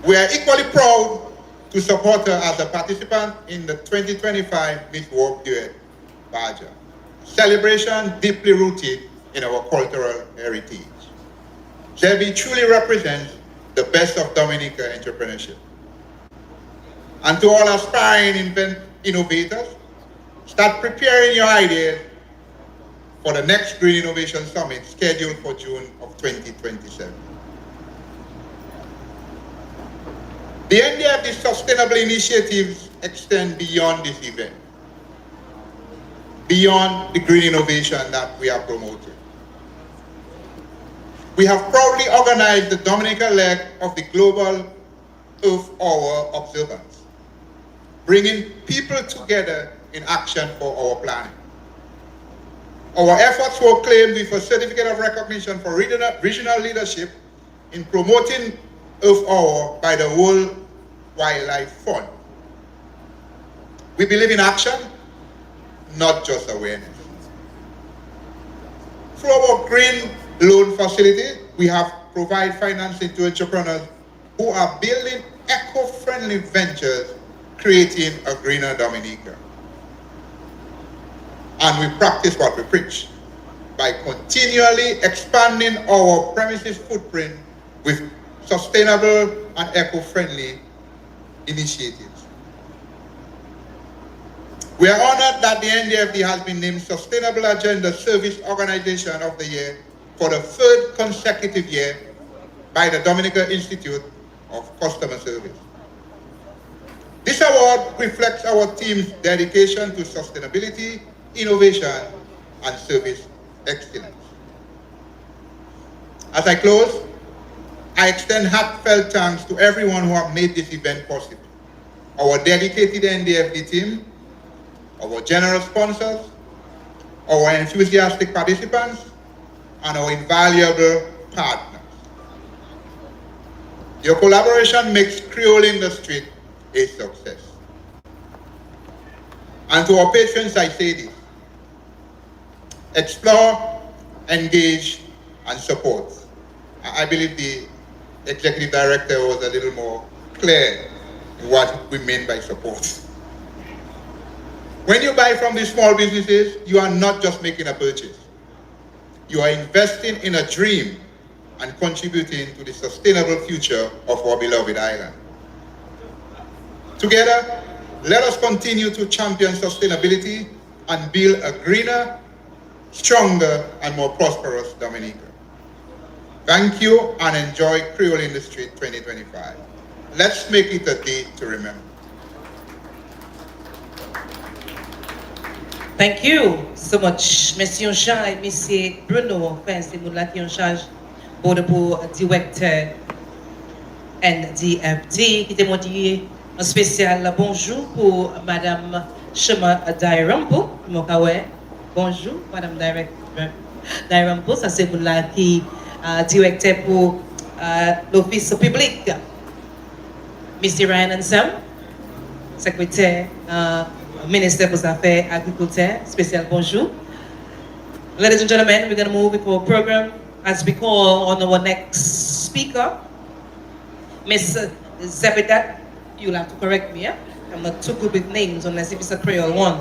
We are equally proud to support her as a participant in the 2025 Miss World Duet Badger, celebration deeply rooted in our cultural heritage. Zebby truly represents the best of Dominica entrepreneurship. And to all aspiring innovators, start preparing your ideas for the next Green Innovation Summit scheduled for June of 2027. The Ndfd sustainable initiatives extend beyond this event, beyond the green innovation that we are promoting. We have proudly organized the Dominica leg of the Global Earth Hour observance, bringing people together in action for our planet. Our efforts were claimed with a certificate of recognition for regional leadership in promoting Earth Hour by the World Wildlife Fund. We believe in action, not just awareness. Through our green loan facility, we have provided financing to entrepreneurs who are building eco-friendly ventures, creating a greener Dominica. And we practice what we preach by continually expanding our premises footprint with sustainable and eco-friendly initiatives. We are honored that the Ndfd has been named Sustainable Agenda Service Organization of the Year for the third consecutive year by the Dominica Institute of Customer Service. This award reflects our team's dedication to sustainability, innovation, and service excellence. As I close, I extend heartfelt thanks to everyone who have made this event possible. Our dedicated Ndfd team, our generous sponsors, our enthusiastic participants, and our invaluable partners. Your collaboration makes Creole industry a success. And to our patrons, I say this: explore, engage, and support. I believe the executive director was a little more clear in what we mean by support. When you buy from these small businesses, you are not just making a purchase. You are investing in a dream and contributing to the sustainable future of our beloved island. Together, let us continue to champion sustainability and build a greener, stronger, and more prosperous Dominica. Thank you and enjoy Creole Industry 2025. Let's make it a day to remember. Thank you so much, Monsieur Jean et Monsieur Bruno, c'est mon qui en charge pour le directeur Ndfd, qui témoigne un spécial bonjour pour Madame Shema Dairampo. Bonjour, Madame Dairampo, ça c'est pour la qui directeur pour l'office public. Mr. Ryan Ansem, secrétaire Minister for Affaires Agriculture, special bonjour. Ladies and gentlemen, we're going to move into our program as we call on our next speaker, Miss Zebedat. You'll have to correct me, yeah? I'm not too good with names unless if it's a Creole one.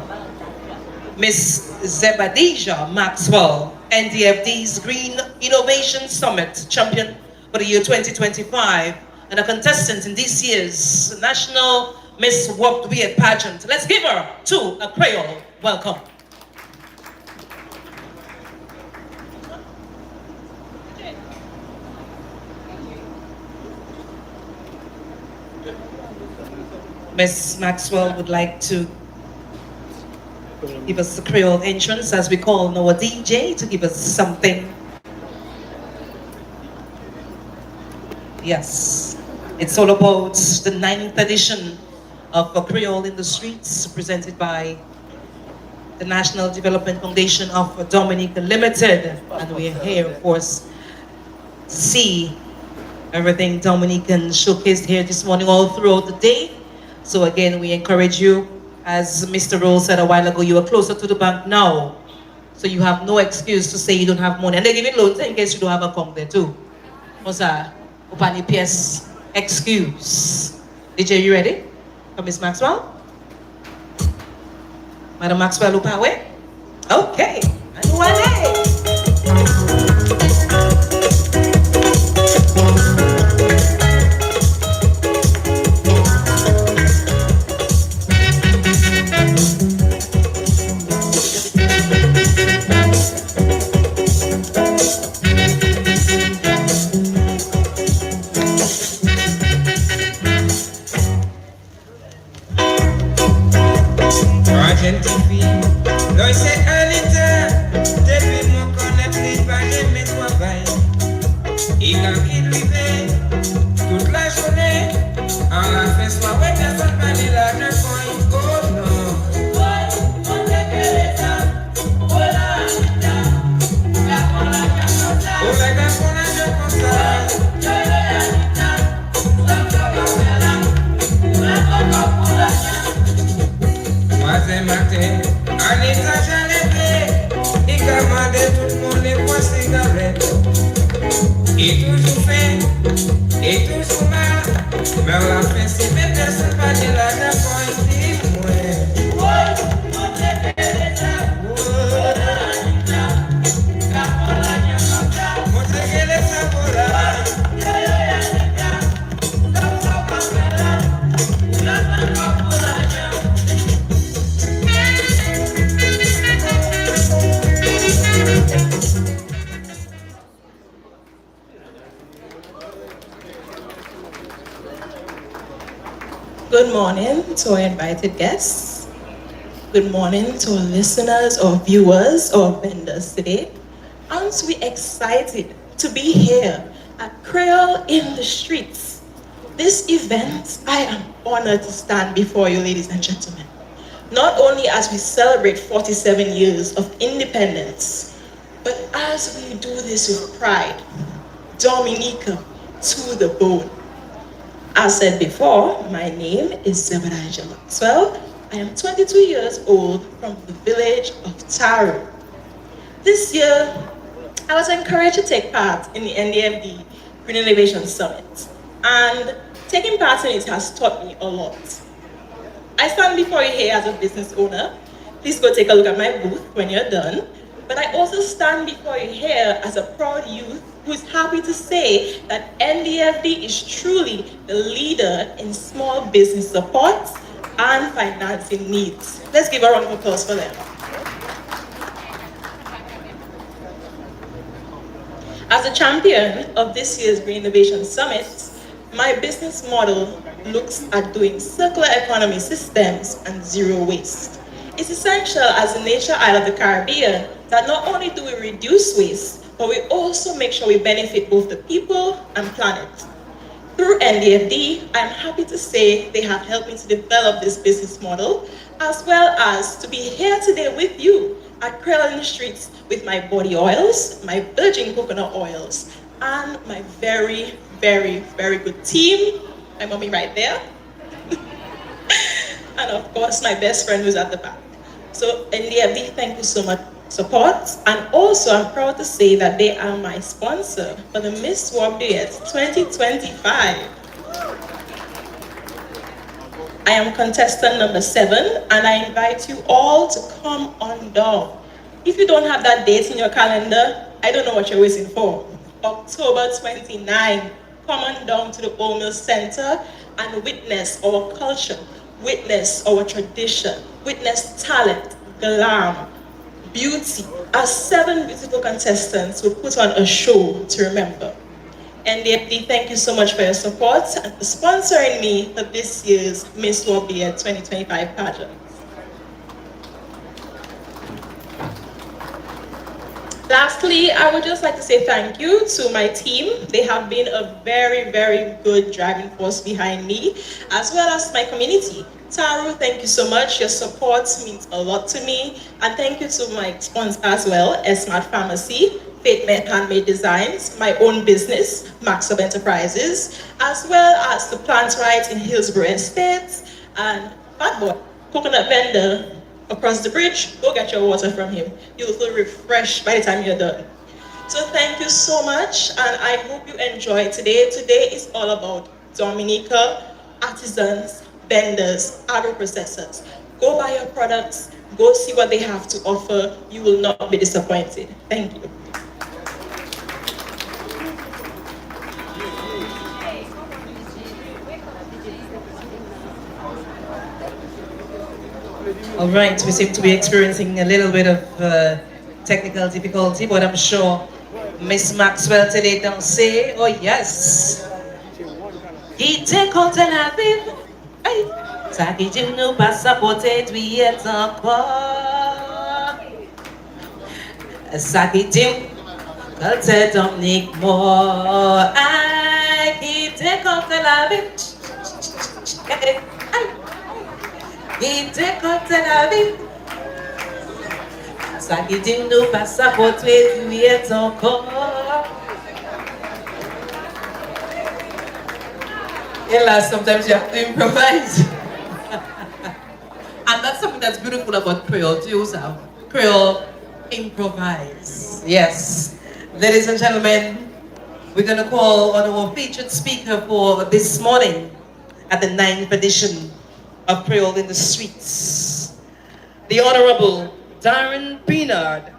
Miss Zebadija Maxwell, Ndfd's Green Innovation Summit champion for the year 2025 and a contestant in this year's National Miss World Duet pageant. Let's give her to a Creole welcome. Miss Maxwell would like to give us the Creole entrance, as we call Noah DJ, to give us something. Yes, it's all about the 9th edition of Creole in the Streets, presented by the National Development Foundation of Dominica Limited. And we're here, of course, to see everything Dominican showcased here this morning all throughout the day. So again, we encourage you, as Mr. Rose said a while ago, you are closer to the bank now. So you have no excuse to say you don't have money. And they're giving loans in case you don't have a account there too. What's that? Upani PS excuse. DJ, you ready? For Miss Maxwell? Madam Maxwell Upawe? Okay. Good morning to our invited guests. Good morning to our listeners or viewers or vendors today. Aren't we excited to be here at Creole in the Streets? This event, I am honored to stand before you, ladies and gentlemen. Not only as we celebrate 47 years of independence, but as we do this with pride, Dominica to the bone. As said before, my name is Zebediah Maxwell. I am 22 years old from the village of Taru. This year, I was encouraged to take part in the Ndfd Green Innovation Summit, and taking part in it has taught me a lot. I stand before you here as a business owner. Please go take a look at my booth when you're done. But I also stand before you here as a proud youth who is happy to say that Ndfd is truly the leader in small business support and financing needs. Let's give a round of applause for them. As a champion of this year's Green Innovation Summit, my business model looks at doing circular economy systems and zero waste. It's essential as a nature isle of the Caribbean that not only do we reduce waste, but we also make sure we benefit both the people and planet. Through Ndfd, I'm happy to say they have helped me to develop this business model, as well as to be here today with you at Creole in the Streets with my body oils, my virgin coconut oils, and my very, very, very good team. My mommy right there. And of course, my best friend who's at the back. So Ndfd, thank you so much for support. And also, I'm proud to say that they are my sponsor for the Miss World Duet 2025. I am contestant number 7, and I invite you all to come on down. If you don't have that date in your calendar, I don't know what you're waiting for. October 29, come on down to the Old Mill Center and witness our culture, witness our tradition, witness talent, glam, beauty. Our 7 beautiful contestants will put on a show to remember. NDFD, thank you so much for your support and for sponsoring me for this year's Miss World Beer 2025 pageant. Lastly, I would just like to say thank you to my team. They have been a very, very good driving force behind me, as well as my community. Taru, thank you so much. Your support means a lot to me. And thank you to my sponsor as well, Smart Pharmacy, Faith Handmade Designs, my own business, Maxwell Enterprises, as well as the plant right in Hillsborough Estates, and Bad Boy, coconut vendor across the bridge. Go get your water from him. You'll feel refreshed by the time you're done. So thank you so much, and I hope you enjoy today. Today is all about Dominica, artisans, vendors, agro-processors. Go buy your products, go see what they have to offer. You will not be disappointed. Thank you. All right, we seem to be experiencing a little bit of technical difficulty, but I'm sure Miss Maxwell today don't say, oh yes. Qui te compte la vie, ça qui dit nous pas supporter, tu es encore. Ça qui dit, quand c'est Dominique mort, qui te compte la vie. Qui te compte la vie. Ça qui dit nous pas supporter, tu es encore. Yeah, sometimes you have to improvise. And that's something that's beautiful about Creole too, so Creole improvise. Yes. Ladies and gentlemen, we're going to call on our featured speaker for this morning at the 9th edition of Creole in the Streets. The Honorable Darren Pienaar,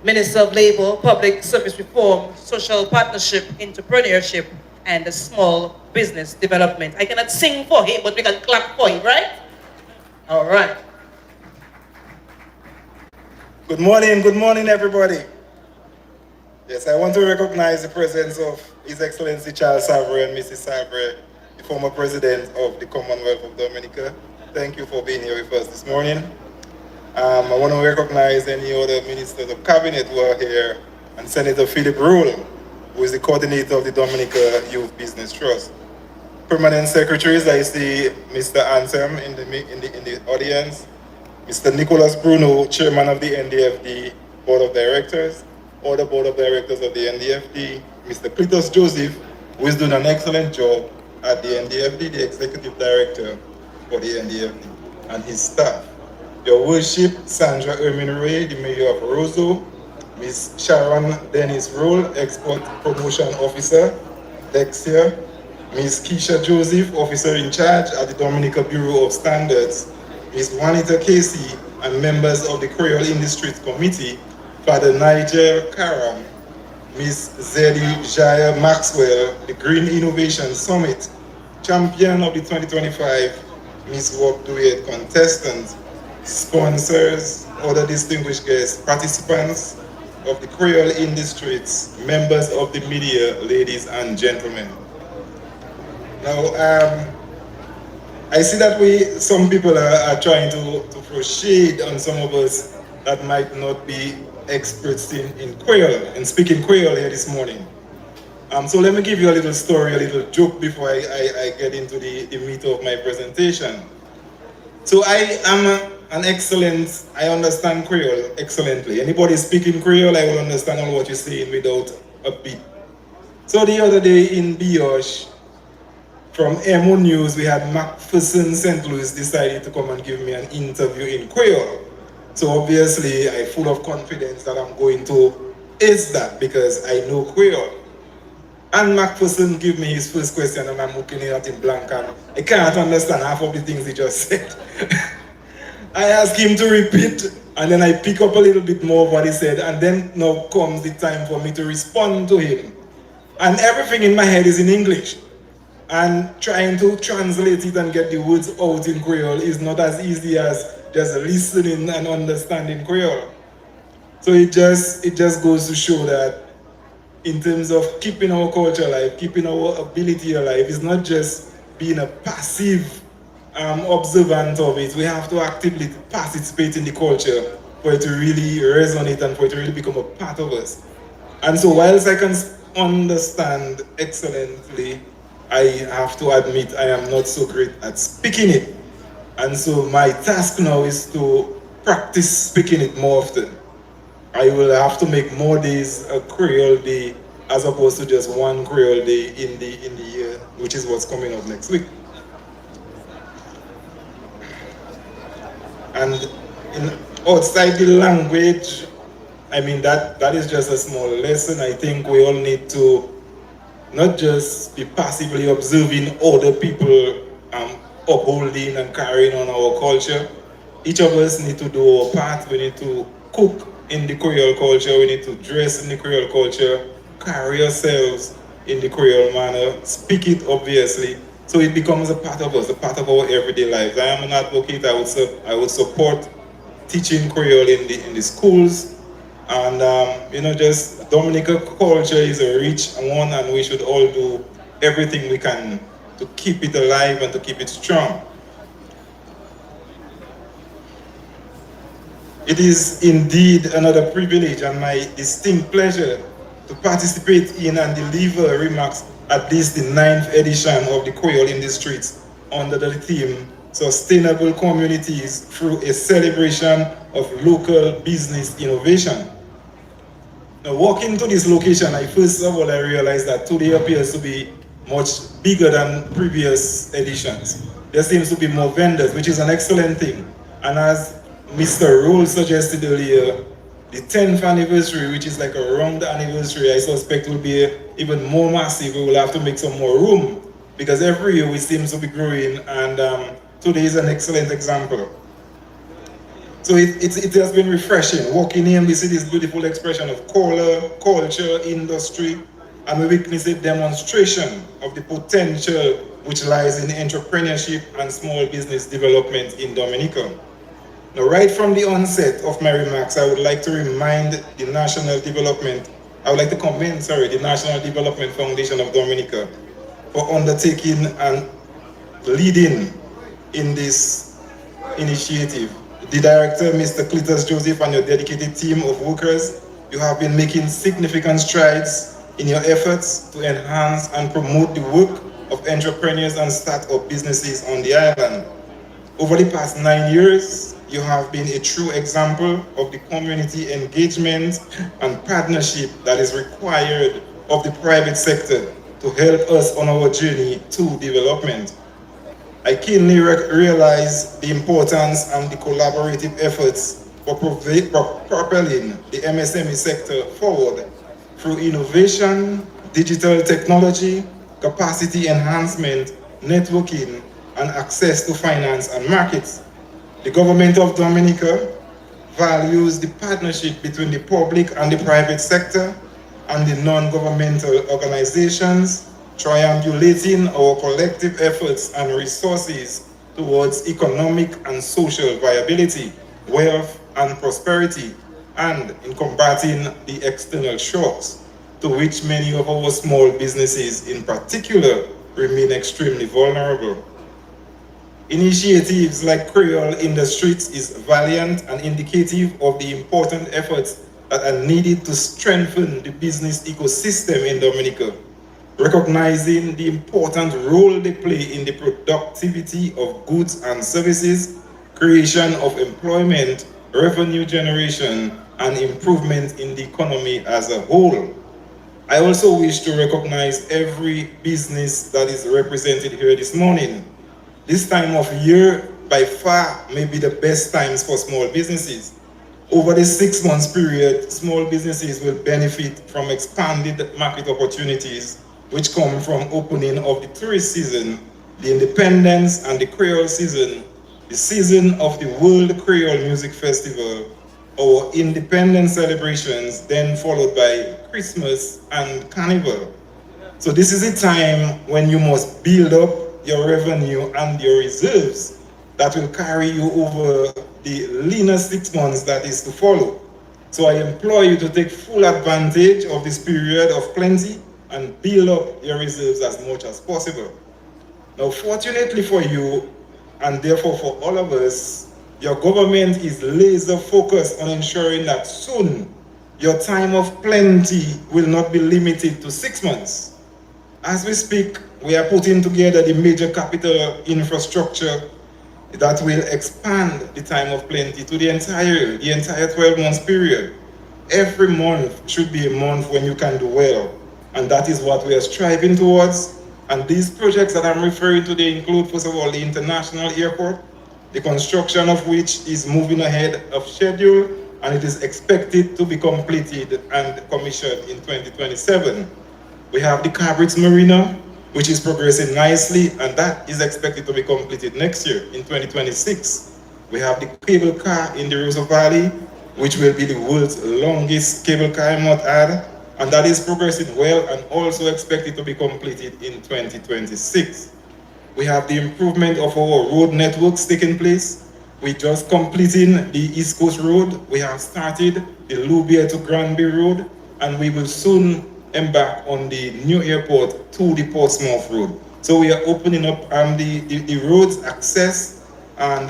Minister of Labour, Public Service Reform, Social Partnership, Entrepreneurship, and Small Business Development. I cannot sing for him, but we can clap for him, right? All right. Good morning, everybody. Yes, I want to recognize the presence of His Excellency Charles Savre and Mrs. Savre, the former President of the Commonwealth of Dominica. Thank you for being here with us this morning. I want to recognize any other ministers of cabinet who are here, and Senator Philip Rule, who is the coordinator of the Dominica Youth Business Trust. Permanent secretaries, I see Mr. Anthem in the audience, Mr. Nicholas Bruno, chairman of the Ndfd Board of Directors, other Board of Directors of the Ndfd, Mr. Cletus Joseph, who is doing an excellent job at the Ndfd, the executive director for the Ndfd, and his staff. Your Worship, Sandra Ermin-Ray, the mayor of Roseau, Ms. Sharon Dennis Roll, Export Promotion Officer, Dexia, Ms. Keisha Joseph, Officer in Charge at the Dominica Bureau of Standards, Ms. Juanita Casey, and members of the Creole Industries Committee, Father Nigel Karam, Ms. Zeddy Jaya Maxwell, the Green Innovation Summit, champion of the 2025 Miss World Duet contestants, sponsors, other distinguished guests, participants of the Creole Industries, members of the media, ladies and gentlemen. Now, I see that some people are trying to throw shade on some of us that might not be experts in Creole, and speaking Creole here this morning. So let me give you a little story, a little joke before I get into the meat of my presentation. So I am I understand Creole excellently. Anybody speaking Creole, I will understand all what you're saying without a beat. So the other day in Bioche, from Emonews, we had Macpherson St. Louis decided to come and give me an interview in Creole. So obviously, I'm full of confidence that I'm going to ace that because I know Creole. And Macpherson gave me his first question and I'm looking at him blank and I can't understand half of the things he just said. I asked him to repeat and then I pick up a little bit more of what he said, and then now comes the time for me to respond to him. And everything in my head is in English. And trying to translate it and get the words out in Creole is not as easy as just listening and understanding Creole. So it just goes to show that in terms of keeping our culture alive, keeping our ability alive. It's not just being a passive observant of it. We have to actively participate in the culture for it to really resonate and for it to really become a part of us. And so whilst I can understand excellently, I have to admit I am not so great at speaking it. And so my task now is to practice speaking it more often. I will have to make more days a Creole day as opposed to just one Creole day in the year, which is what's coming up next week. And outside the language, I mean, that is just a small lesson. I think we all need to not just be passively observing other people upholding and carrying on our culture. Each of us need to do our part. We need to cook in the Creole culture. We need to dress in the Creole culture, carry ourselves in the Creole manner, speak it obviously, so it becomes a part of us, a part of our everyday lives. I am an advocate. I would support teaching Creole in the schools. And just Dominica culture is a rich one, and we should all do everything we can to keep it alive and to keep it strong. It is indeed another privilege and my distinct pleasure to participate in and deliver remarks at this, the 9th edition of the Creole in the Streets, under the theme Sustainable Communities through a celebration of local business innovation. Now, walking to this location, first of all, I realized that today appears to be much bigger than previous editions. There seems to be more vendors, which is an excellent thing. And as Mr. Rule suggested earlier, the 10th anniversary, which is like a round anniversary, I suspect will be even more massive. We will have to make some more room because every year we seem to be growing, and today is an excellent example. So it has been refreshing. Walking in, we see this beautiful expression of color, culture, industry, and we witness a demonstration of the potential which lies in entrepreneurship and small business development in Dominica. Now, right from the onset of my remarks, I would like to remind the National Development Foundation of Dominica for undertaking and leading in this initiative. The director, Mr. Cletus Joseph, and your dedicated team of workers, you have been making significant strides in your efforts to enhance and promote the work of entrepreneurs and start-up businesses on the island. Over the past 9 years, you have been a true example of the community engagement and partnership that is required of the private sector to help us on our journey to development. I keenly realize the importance and the collaborative efforts for propelling the MSME sector forward through innovation, digital technology, capacity enhancement, networking, and access to finance and markets. The government of Dominica values the partnership between the public and the private sector and the non-governmental organizations, triangulating our collective efforts and resources towards economic and social viability, wealth and prosperity, and in combating the external shocks to which many of our small businesses in particular remain extremely vulnerable. Initiatives like Creole in the Streets is valiant and indicative of the important efforts that are needed to strengthen the business ecosystem in Dominica, recognizing the important role they play in the productivity of goods and services, creation of employment, revenue generation, and improvement in the economy as a whole. I also wish to recognize every business that is represented here this morning. This time of year, by far, may be the best times for small businesses. Over the 6 months period, small businesses will benefit from expanded market opportunities which come from opening of the tourist season, the Independence and the Creole season, the season of the World Creole Music Festival, our independence celebrations, then followed by Christmas and Carnival. So this is a time when you must build up your revenue and your reserves that will carry you over the leaner 6 months that is to follow. So I implore you to take full advantage of this period of plenty and build up your reserves as much as possible. Now, fortunately for you, and therefore for all of us, your government is laser focused on ensuring that soon your time of plenty will not be limited to 6 months. As we speak, we are putting together the major capital infrastructure that will expand the time of plenty to the entire 12 months period. Every month should be a month when you can do well. And that is what we are striving towards. And these projects that I'm referring to, they include, first of all, the international airport, the construction of which is moving ahead of schedule, and it is expected to be completed and commissioned in 2027. We have the Cabrits Marina, which is progressing nicely, and that is expected to be completed next year in 2026. We have the cable car in the Rosa Valley, which will be the world's longest cable car, I might add, and that is progressing well and also expected to be completed in 2026. We have the improvement of our road networks taking place. We're just completing the East Coast Road. We have started the Lubia to Granby Road, and we will soon embark on the new airport to the Portsmouth Road. So we are opening up the roads access, and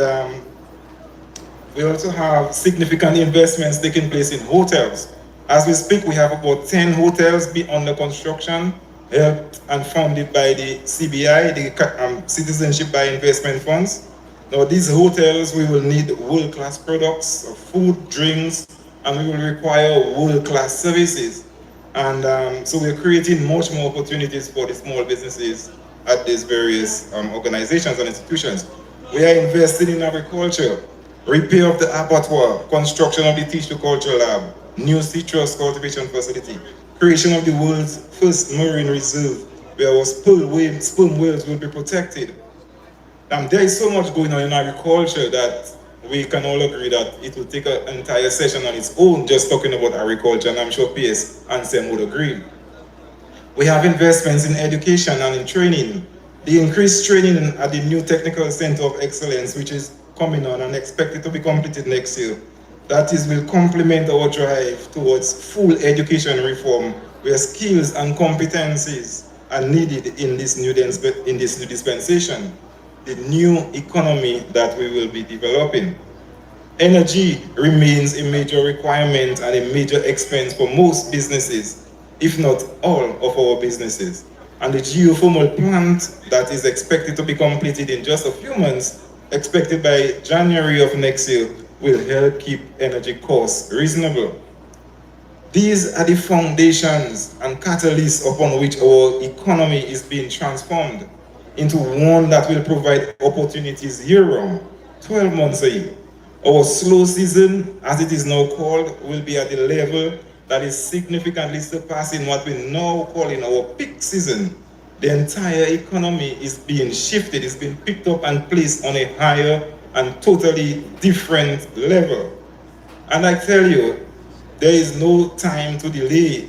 we also have significant investments taking place in hotels. As we speak, we have about 10 hotels under construction, helped and funded by the CBI, the Citizenship by Investment Funds. Now these hotels, we will need world-class products, food, drinks, and we will require world-class services. And so we're creating much more opportunities for the small businesses at these various organizations and institutions. We are investing in agriculture, repair of the abattoir, construction of the tissue culture lab, new citrus cultivation facility, creation of the world's first marine reserve where our sperm whales will be protected. There is so much going on in agriculture that we can all agree that it will take an entire session on its own just talking about agriculture, and I'm sure PS and Sam would agree. We have investments in education and in training. The increased training at the new Technical Center of Excellence, which is coming on and expected to be completed next year, that will complement our drive towards full education reform, where skills and competencies are needed in this new dispensation, the new economy that we will be developing. Energy remains a major requirement and a major expense for most businesses, if not all of our businesses. And the geothermal plant that is expected to be completed in just a few months, expected by January of next year, will help keep energy costs reasonable. These are the foundations and catalysts upon which our economy is being transformed into one that will provide opportunities year-round, 12 months a year. Our slow season, as it is now called, will be at the level that is significantly surpassing what we now call in our peak season. The entire economy is being shifted, it's been picked up and placed on a higher and totally different level. And I tell you, there is no time to delay.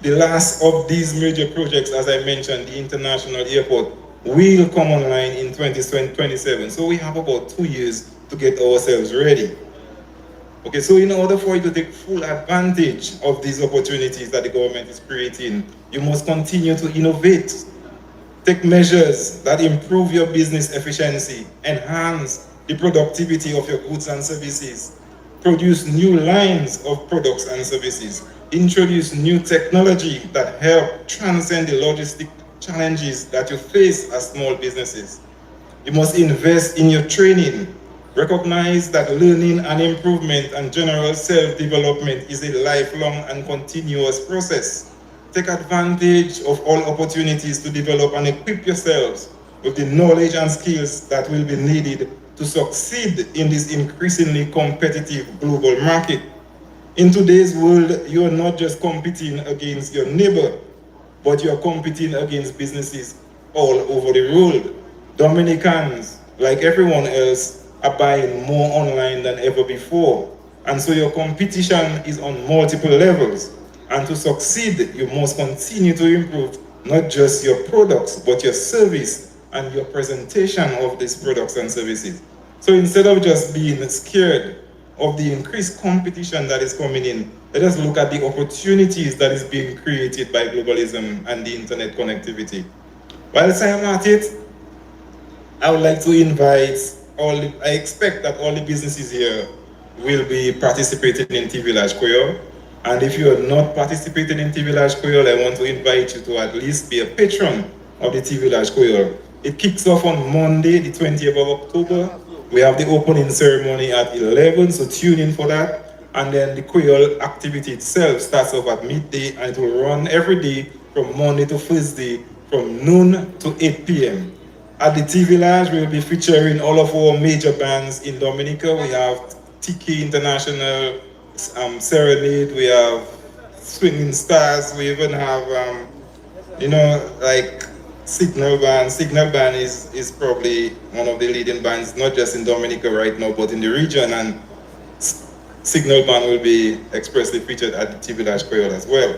The last of these major projects, as I mentioned, the international airport, will come online in 2027. So we have about 2 years to get ourselves ready. Okay, so in order for you to take full advantage of these opportunities that the government is creating, you must continue to innovate. Take measures that improve your business efficiency, enhance the productivity of your goods and services, produce new lines of products and services, introduce new technology that help transcend the logistic challenges that you face as small businesses. You must invest in your training. Recognize that learning and improvement and general self-development is a lifelong and continuous process. Take advantage of all opportunities to develop and equip yourselves with the knowledge and skills that will be needed to succeed in this increasingly competitive global market. In today's world, you are not just competing against your neighbor, but you are competing against businesses all over the world. Dominicans, like everyone else, are buying more online than ever before. And so your competition is on multiple levels. And to succeed, you must continue to improve not just your products, but your service and your presentation of these products and services. So instead of just being scared of the increased competition that is coming in, let us look at the opportunities that is being created by globalism and the internet connectivity. Whilst I am at it, I would like to invite I expect that all the businesses here will be participating in TV Village Creole. And if you are not participating in TV Village Creole, I want to invite you to at least be a patron of the TV Village Creole. It kicks off on Monday, the 20th of October. We have the opening ceremony at 11, so tune in for that. And then the Creole activity itself starts off at midday, and it will run every day from Monday to Thursday from noon to 8 p.m. At the TV Village, we will be featuring all of our major bands in Dominica. We have Tiki International, Serenade, we have Swinging Stars, we even have, like Signal Band. Signal Band is probably one of the leading bands, not just in Dominica right now, but in the region. And Signal Band will be expressly featured at the TV Village Creole as well.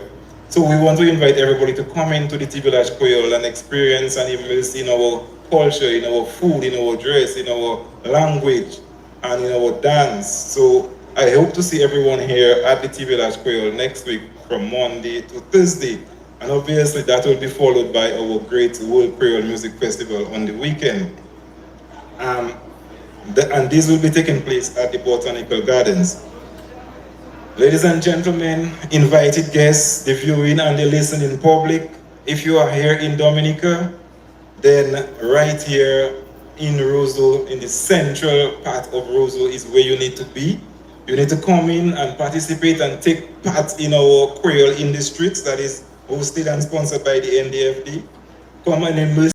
So we want to invite everybody to come into the TV Village Creole and experience and immerse in our culture, in our food, in our dress, in our language, and in our dance. So I hope to see everyone here at the TV Village Creole next week from Monday to Thursday. And obviously that will be followed by our great World Creole Music Festival on the weekend. And this will be taking place at the Botanical Gardens. Ladies and gentlemen, invited guests, the viewing and the listening public, if you are here in Dominica, then right here in Roseau, in the central part of Roseau is where you need to be. You need to come in and participate and take part in our Creole in the Streets that is hosted and sponsored by the Ndfd. Come and immerse